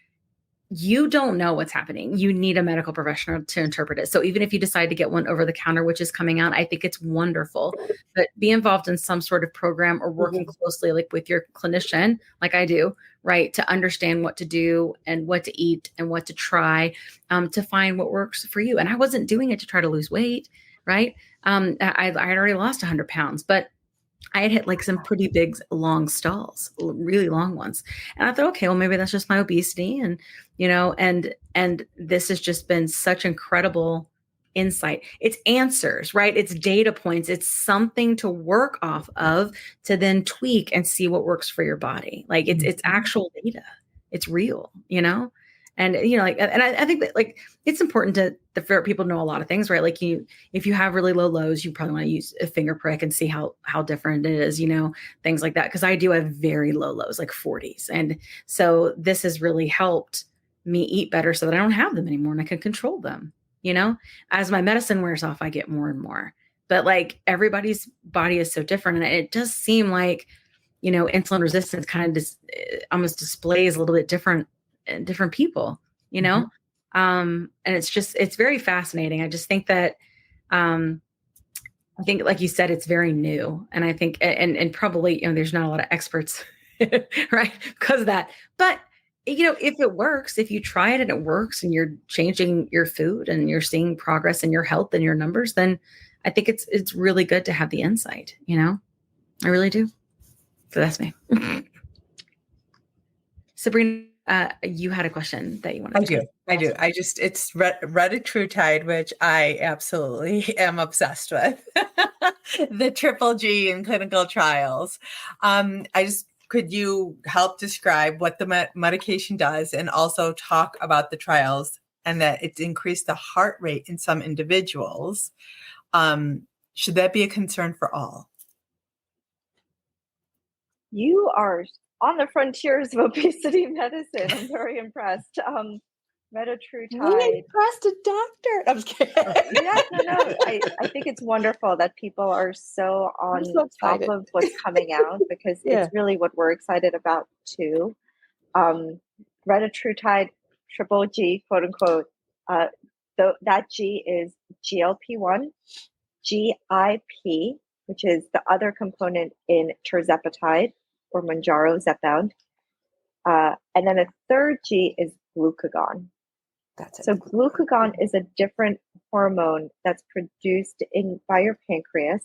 you don't know what's happening. You need a medical professional to interpret it. So even if you decide to get one over the counter, which is coming out, I think it's wonderful, but be involved in some sort of program or working closely like with your clinician, like I do, right. To understand what to do and what to eat and what to try, to find what works for you. And I wasn't doing it to try to lose weight. Right. I had already lost 100 pounds, but I had hit like some pretty big, long stalls, really long ones. And I thought, okay, well, maybe that's just my obesity. And, and this has just been such incredible insight. It's answers, right? It's data points. It's something to work off of to then tweak and see what works for your body. Like it's actual data. It's real, And, I think that like, it's important for people to know a lot of things, right? Like if you have really low lows, you probably want to use a finger prick and see how different it is, things like that. Cause I do have very low lows, like 40s. And so this has really helped me eat better so that I don't have them anymore and I can control them, as my medicine wears off, I get more and more, but like everybody's body is so different. And it does seem like, insulin resistance kind of almost displays a little bit different in different people, and it's very fascinating. I just think that, I think, like you said, it's very new. And I think, and probably, there's not a lot of experts, right? Because of that, but if it works, if you try it and it works and you're changing your food and you're seeing progress in your health and your numbers, then I think it's really good to have the insight, I really do. So that's me. Sabrina, you had a question that you wanted to I do. It's retatrutide, which I absolutely am obsessed with. The triple G in clinical trials. Could you help describe what the medication does and also talk about the trials and that it's increased the heart rate in some individuals? Should that be a concern for all? You are on the frontiers of obesity medicine. I'm very impressed. Retatrutide. We impressed a doctor. I'm just kidding. No. I think it's wonderful that people are so on top of what's coming out because it's really what we're excited about too. Retatrutide, triple G, quote unquote. That G is GLP-1, GIP, which is the other component in tirzepatide or Mounjaro, zepbound. And then a third G is glucagon. That's it. So glucagon is a different hormone that's produced by your pancreas.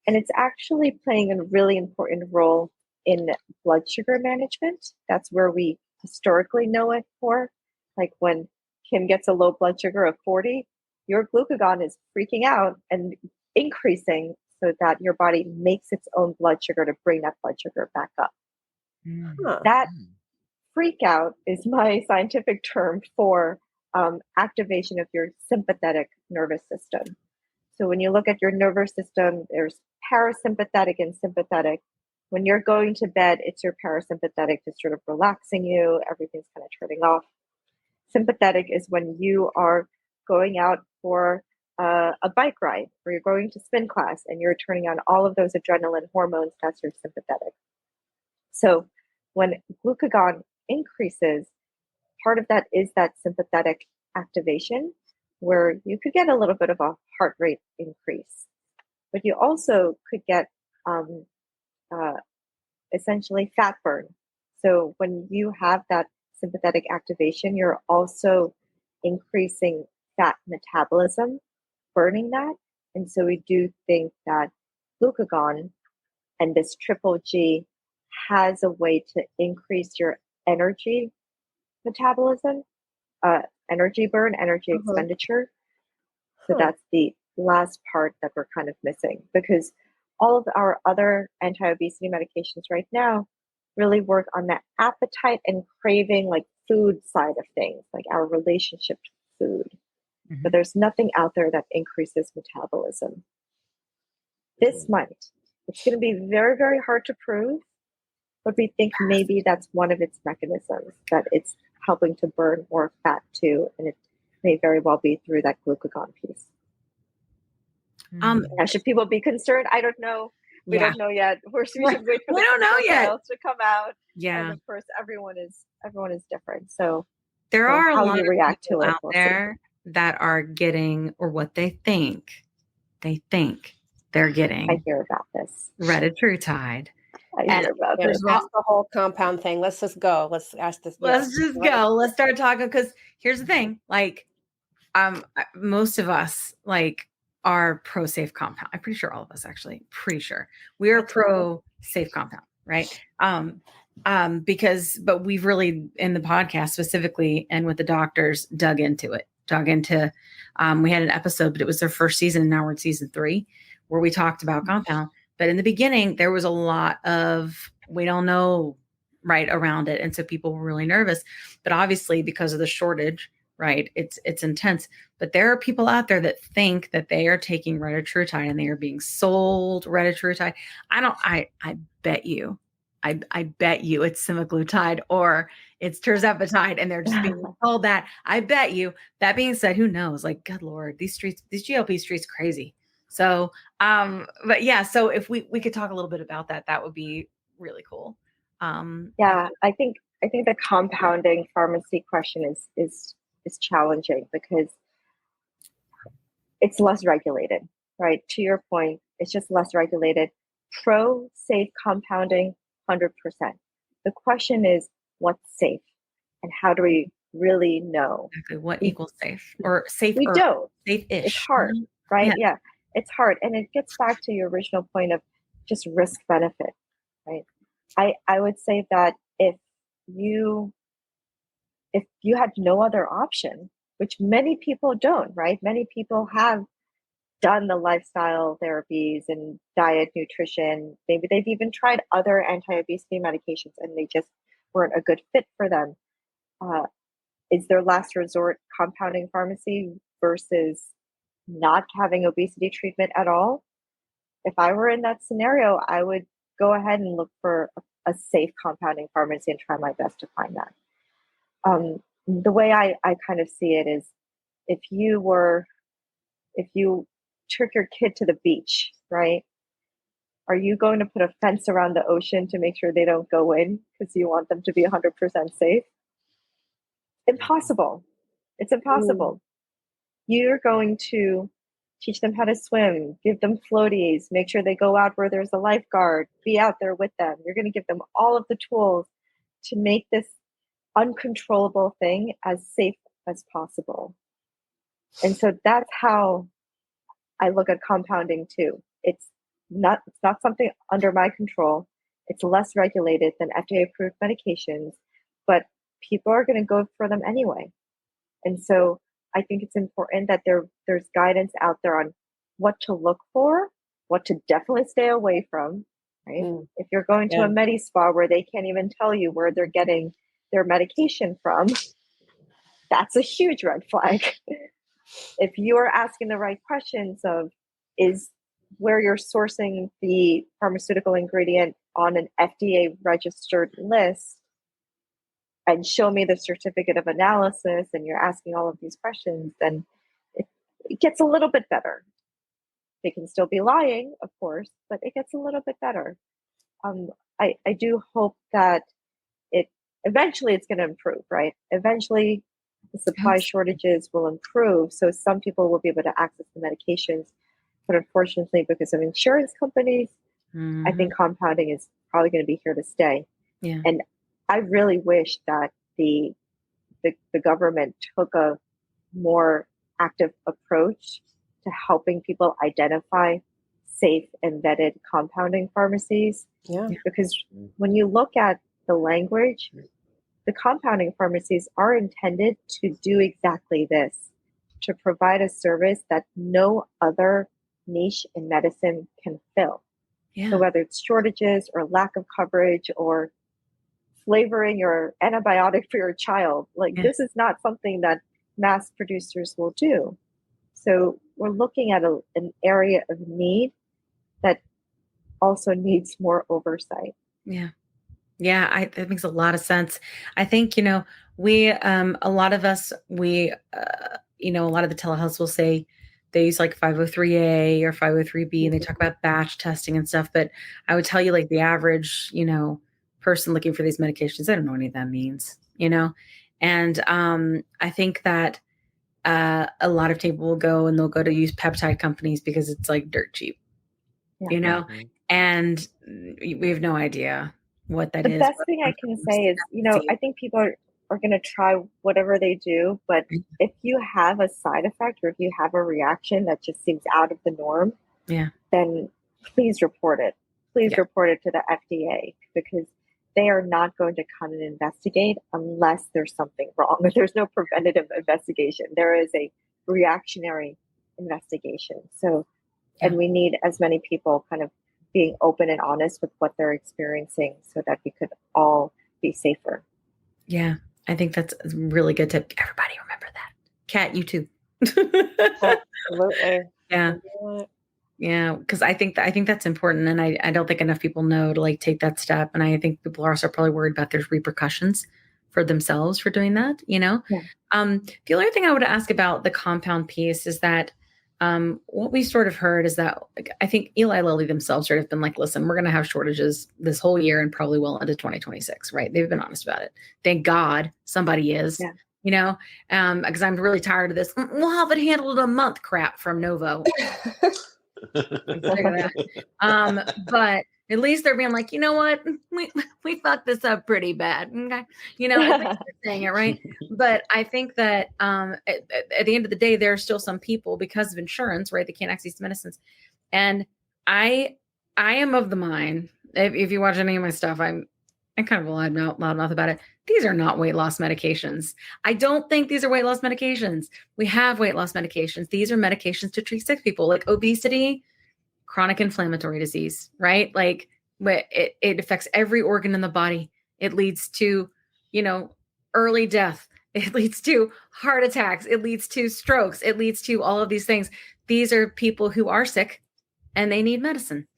And it's actually playing a really important role in blood sugar management. That's where we historically know it for. Like when Kim gets a low blood sugar of 40, your glucagon is freaking out and increasing so that your body makes its own blood sugar to bring that blood sugar back up. That freak out is my scientific term for activation of your sympathetic nervous system. So when you look at your nervous system, there's parasympathetic and sympathetic. When you're going to bed, it's your parasympathetic just sort of relaxing you. Everything's kind of turning off. Sympathetic is when you are going out for a bike ride, or you're going to spin class and you're turning on all of those adrenaline hormones. That's your sympathetic. So when glucagon increases, part of that is that sympathetic activation, where you could get a little bit of a heart rate increase, but you also could get essentially fat burn. So when you have that sympathetic activation, you're also increasing fat metabolism, burning that. And so we do think that glucagon and this triple G has a way to increase your energy metabolism, energy burn, energy expenditure. So that's the last part that we're kind of missing, because all of our other anti-obesity medications right now really work on that appetite and craving, like food side of things, like our relationship to food. But there's nothing out there that increases metabolism. This might. It's going to be very, very hard to prove, but we think maybe that's one of its mechanisms, that it's helping to burn more fat too, and it may very well be through that glucagon piece. Now, should people be concerned? I don't know. We don't know yet. We should wait for the trials to come out. Yeah. And of course, everyone is different. So there are a how lot you of react people to it out there that are getting, or what they think they're getting. I hear about this. Retatrutide. I hear about this. That's the whole compound thing. Let's just go. Let's ask this. Let's just go. Let's start talking, because here's the thing. Like, most of us are pro safe compound. I'm pretty sure all of us, actually, we are pro safe compound, right? But we've really, in the podcast specifically and with the doctors, dug into, we had an episode, but it was their first season, and now we're in season 3, where we talked about compound. But in the beginning, there was a lot of, we don't know, right, around it. And so people were really nervous, but obviously because of the shortage, right, it's intense. But there are people out there that think that they are taking retatrutide and they are being sold retatrutide. I bet you it's semaglutide or it's tirzepatide, and they're just being told that. I bet you. That being said, who knows? Like, good Lord, these GLP streets crazy. So, but yeah, so if we could talk a little bit about that, that would be really cool. Yeah, I think the compounding pharmacy question is challenging because it's less regulated, right? To your point, it's just less regulated. Pro safe compounding, 100%. The question is, what's safe, and how do we really know exactly what equals safe, or safe? We don't. Safe-ish. It's hard, right? Yeah, it's hard, and it gets back to your original point of just risk benefit, right? I would say that if you had no other option, which many people don't, right? Many people have done the lifestyle therapies and diet, nutrition. Maybe they've even tried other anti-obesity medications and they just weren't a good fit for them. Is their last resort compounding pharmacy versus not having obesity treatment at all? If I were in that scenario, I would go ahead and look for a safe compounding pharmacy and try my best to find that. The way I kind of see it is, if you took your kid to the beach, right? Are you going to put a fence around the ocean to make sure they don't go in because you want them to be 100% safe? Impossible. It's impossible. You're going to teach them how to swim, give them floaties, make sure they go out where there's a lifeguard, be out there with them. You're going to give them all of the tools to make this uncontrollable thing as safe as possible. And so that's how I look at compounding too. It's not something under my control. It's less regulated than FDA approved medications, but people are going to go for them anyway. And so I think it's important that there's guidance out there on what to look for, what to definitely stay away from, right? If you're going to a med spa where they can't even tell you where they're getting their medication from, that's a huge red flag. If you're asking the right questions of, is where you're sourcing the pharmaceutical ingredient on an FDA registered list, and show me the certificate of analysis, and you're asking all of these questions, then it gets a little bit better. They can still be lying, of course, but it gets a little bit better. I do hope that eventually it's going to improve, right? Eventually the supply shortages will improve. So some people will be able to access the medications. But unfortunately, because of insurance companies, I think compounding is probably going to be here to stay. Yeah. And I really wish that the government took a more active approach to helping people identify safe and vetted compounding pharmacies. Yeah. Because when you look at the language, the compounding pharmacies are intended to do exactly this, to provide a service that no other niche in medicine can fill. Yeah. So whether it's shortages or lack of coverage or flavoring your antibiotic for your child, like this is not something that mass producers will do. So we're looking at an area of need that also needs more oversight. Yeah. Yeah, that makes a lot of sense. I think, we, a lot of us, a lot of the telehealths will say they use like 503A or 503B, and they talk about batch testing and stuff. But I would tell you, like, the average, person looking for these medications, I don't know what any of that means, And I think that a lot of people will go and they'll go to use peptide companies because it's like dirt cheap, and we have no idea what that is. The best thing I can say is, I think people are going to try whatever they do, but if you have a side effect or if you have a reaction that just seems out of the norm, then please report it. Please report it to the FDA, because they are not going to come and investigate unless there's something wrong. There's no preventative investigation. There is a reactionary investigation. So, and we need as many people kind of being open and honest with what they're experiencing so that we could all be safer. Yeah, I think that's a really good tip. Everybody remember that. Kat, you too. Absolutely. Yeah. Yeah, because I think that's important, and I don't think enough people know to like take that step. And I think people are also probably worried about there's repercussions for themselves for doing that. The only thing I would ask about the compound piece is that what we sort of heard is that, like, I think Eli Lilly themselves sort of been like, listen, we're going to have shortages this whole year and probably well into 2026, right? They've been honest about it. Thank God somebody is. Because I'm really tired of this. We'll have it handled in a month crap from Novo. But at least they're being like, you know what, we fucked this up pretty bad. Okay, at least they're saying it, right? But I think that at the end of the day, there are still some people, because of insurance, right, they can't access medicines. And I am of the mind, if you watch any of my stuff, I'm kind of a loudmouth about it. These are not weight loss medications. I don't think these are weight loss medications. We have weight loss medications. These are medications to treat sick people, like obesity, chronic inflammatory disease, right? Like, it affects every organ in the body. It leads to, early death. It leads to heart attacks. It leads to strokes. It leads to all of these things. These are people who are sick and they need medicine,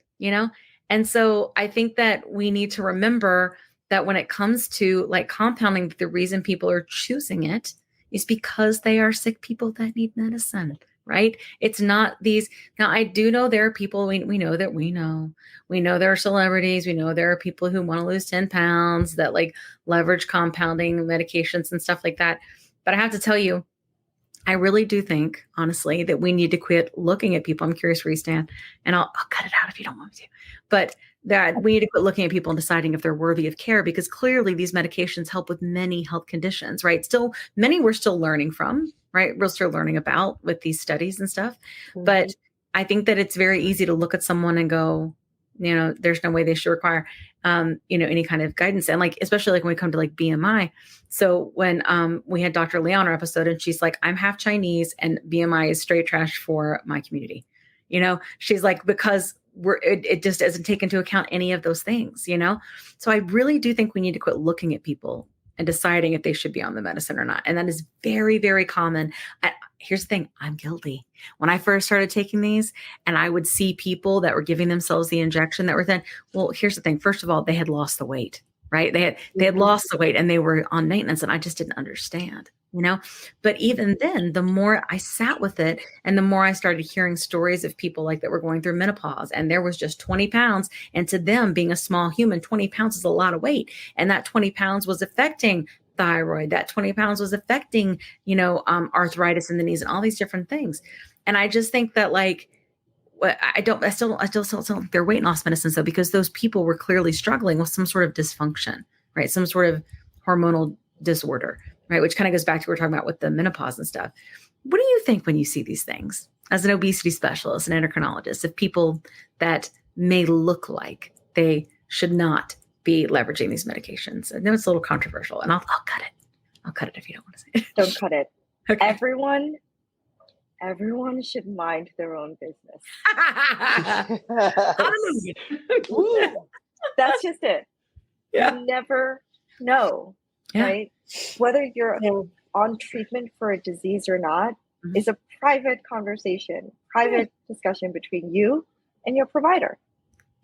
And so I think that we need to remember that when it comes to like compounding, the reason people are choosing it is because they are sick people that need medicine, right? It's not these. Now, I do know there are people we know there are celebrities. We know there are people who want to lose 10 pounds that like leverage compounding medications and stuff like that. But I have to tell you, I really do think, honestly, that we need to quit looking at people. I'm curious where you stand, and I'll cut it out if you don't want me to. But that we need to quit looking at people and deciding if they're worthy of care, because clearly these medications help with many health conditions, right? Still, many we're still learning from, right? We're still learning about with these studies and stuff. Mm-hmm. But I think that it's very easy to look at someone and go, there's no way they should require, any kind of guidance. And like, especially like when we come to like BMI. So when we had Dr. Lee on our episode, and she's like, I'm half Chinese and BMI is straight trash for my community. She's like, because it just doesn't take into account any of those things, So I really do think we need to quit looking at people and deciding if they should be on the medicine or not. And that is very, very common. Here's the thing. I'm guilty. When I first started taking these and I would see people that were giving themselves the injection that were then, well, here's the thing. First of all, they had lost the weight, right? They had lost the weight and they were on maintenance, and I just didn't understand, but even then, the more I sat with it and the more I started hearing stories of people like that were going through menopause, and there was just 20 pounds. And to them, being a small human, 20 pounds is a lot of weight. And that 20 pounds was affecting thyroid. That 20 pounds was affecting, arthritis in the knees and all these different things. And I just think that I still don't think they're weight loss medicines though, because those people were clearly struggling with some sort of dysfunction, right? Some sort of hormonal disorder, right? Which kind of goes back to what we're talking about with the menopause and stuff. What do you think when you see these things as an obesity specialist and endocrinologist of people that may look like they should not be leveraging these medications? I know it's a little controversial, and I'll cut it. I'll cut it if you don't want to say it. Don't cut it. Okay. Everyone should mind their own business. That's just it. Yeah. You never know, right? Whether you're on treatment for a disease or not is a private conversation, private discussion between you and your provider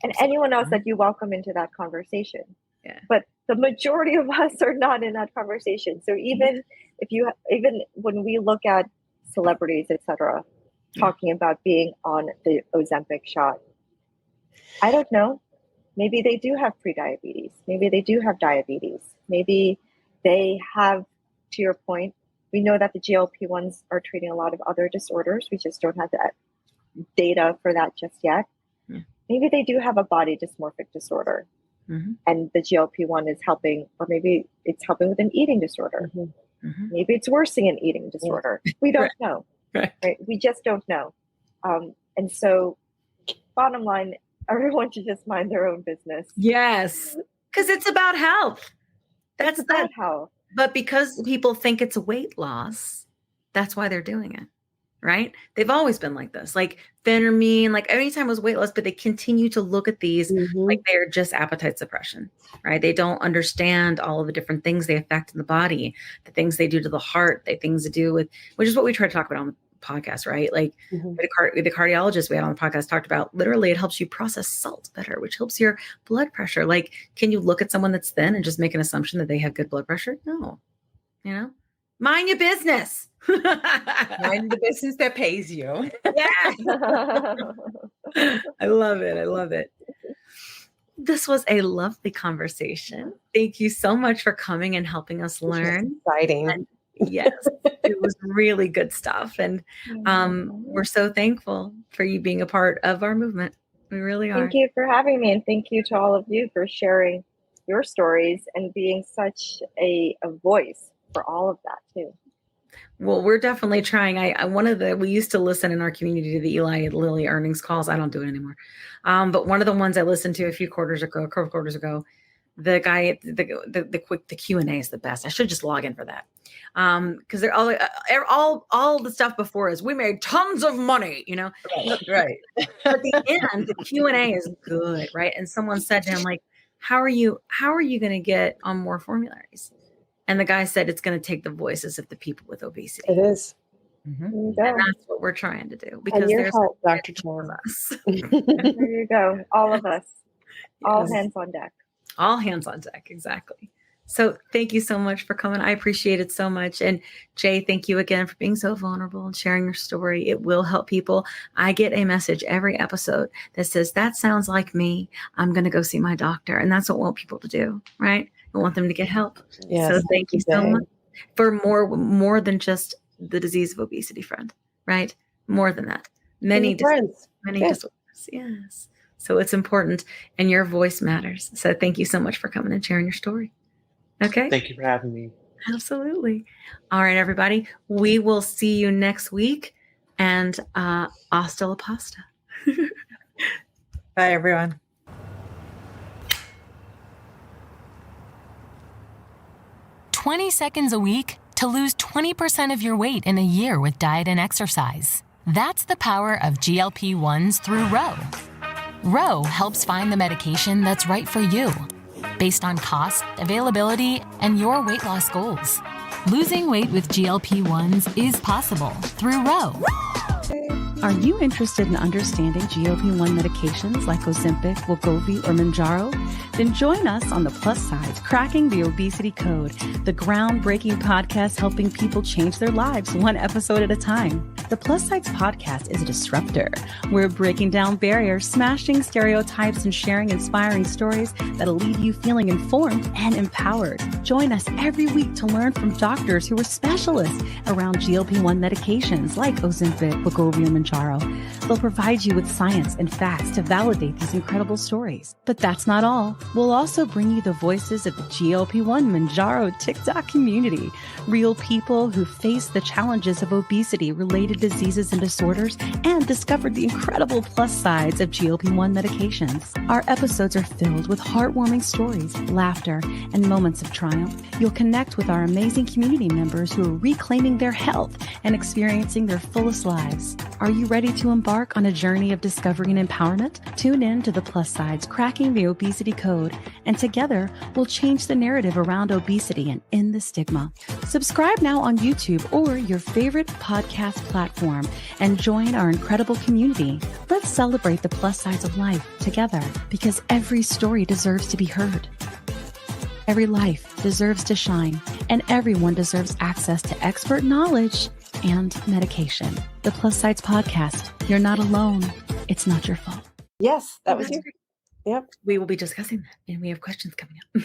and anyone else that you welcome into that conversation. Yeah. But the majority of us are not in that conversation. So even when we look at celebrities, etc., talking about being on the Ozempic shot, I don't know. Maybe they do have prediabetes. Maybe they do have diabetes. Maybe they have, to your point, we know that the GLP-1s are treating a lot of other disorders. We just don't have that data for that just yet. Yeah. Maybe they do have a body dysmorphic disorder, and the GLP-1 is helping, or maybe it's helping with an eating disorder. Maybe it's worsening an eating disorder. We don't know. Right? We just don't know. And so, bottom line, everyone should just mind their own business. Yes, because it's about health. That's about health. But because people think it's weight loss, that's why they're doing it, right? They've always been like this, like Phenermine, like anytime it was weight loss, but they continue to look at these like they're just appetite suppression, right? They don't understand all of the different things they affect in the body, the things they do to the heart, the things to do with, which is what we try to talk about on the podcast, right? Like the cardiologist we had on the podcast talked about, literally it helps you process salt better, which helps your blood pressure. Like, can you look at someone that's thin and just make an assumption that they have good blood pressure? No, mind your business. Mind the business that pays you. Yeah. I love it. I love it. This was a lovely conversation. Thank you so much for coming and helping us learn. Exciting. And yes, it was really good stuff. And we're so thankful for you being a part of our movement. We really are. Thank you for having me. And thank you to all of you for sharing your stories and being such a voice for all of that too. Well, we're definitely trying. We used to listen in our community to the Eli Lilly earnings calls. I don't do it anymore. But one of the ones I listened to a few quarters ago, the guy, the Q&A is the best. I should just log in for that. Because they're all the stuff before is we made tons of money, Right. But at the end, the Q&A is good, right? And someone said to him, like, how are you going to get on more formularies? And the guy said it's going to take the voices of the people with obesity. It is. And that's what we're trying to do. Because and your there's help, Dr. Tchang. us. There you go. All of us. All hands on deck. All hands on deck. Exactly. So thank you so much for coming. I appreciate it so much. And Jay, thank you again for being so vulnerable and sharing your story. It will help people. I get a message every episode that says, that sounds like me. I'm going to go see my doctor. And that's what we want people to do, right? I want them to get help. Yes, so thank you so much for more than just the disease of obesity, friend, right? More than that. Many disorders. Yes. So it's important and your voice matters. So thank you so much for coming and sharing your story. Okay. Thank you for having me. Absolutely. All right, everybody. We will see you next week, and hasta la pasta. Bye, everyone. "20 seconds a week to lose 20% of your weight in a year with diet and exercise. That's the power of GLP-1s through Ro. Ro helps find the medication that's right for you. based on cost, availability, and your weight loss goals. Losing weight with GLP-1s is possible through Ro. Are you interested in understanding GLP-1 medications like Ozempic, Wegovy, or Mounjaro? Then join us on The Plus Sides, Cracking the Obesity Code, the groundbreaking podcast helping people change their lives one episode at a time. The Plus Sides podcast is a disruptor. We're breaking down barriers, smashing stereotypes, and sharing inspiring stories that'll leave you feeling informed and empowered. Join us every week to learn from doctors who are specialists around GLP-1 medications like Ozempic, Wegovy, and Mounjaro. They'll provide you with science and facts to validate these incredible stories. But that's not all. We'll also bring you the voices of the GLP-1 Mounjaro TikTok community, real people who face the challenges of obesity-related diseases and disorders and discovered the incredible plus sides of GLP-1 medications. Our episodes are filled with heartwarming stories, laughter, and moments of triumph. You'll connect with our amazing community members who are reclaiming their health and experiencing their fullest lives. Are you ready to embark on a journey of discovery and empowerment? Tune in to The Plus Sides, Cracking the Obesity Code, and together we'll change the narrative around obesity and end the stigma. Subscribe now on YouTube or your favorite podcast platform and join our incredible community. Let's celebrate the plus sides of life together, because every story deserves to be heard. Every life deserves to shine, and everyone deserves access to expert knowledge and medication. The Plus Sides podcast. You're not alone. It's not your fault. Yes, that was you. great. Yep. We will be discussing that, and we have questions coming up.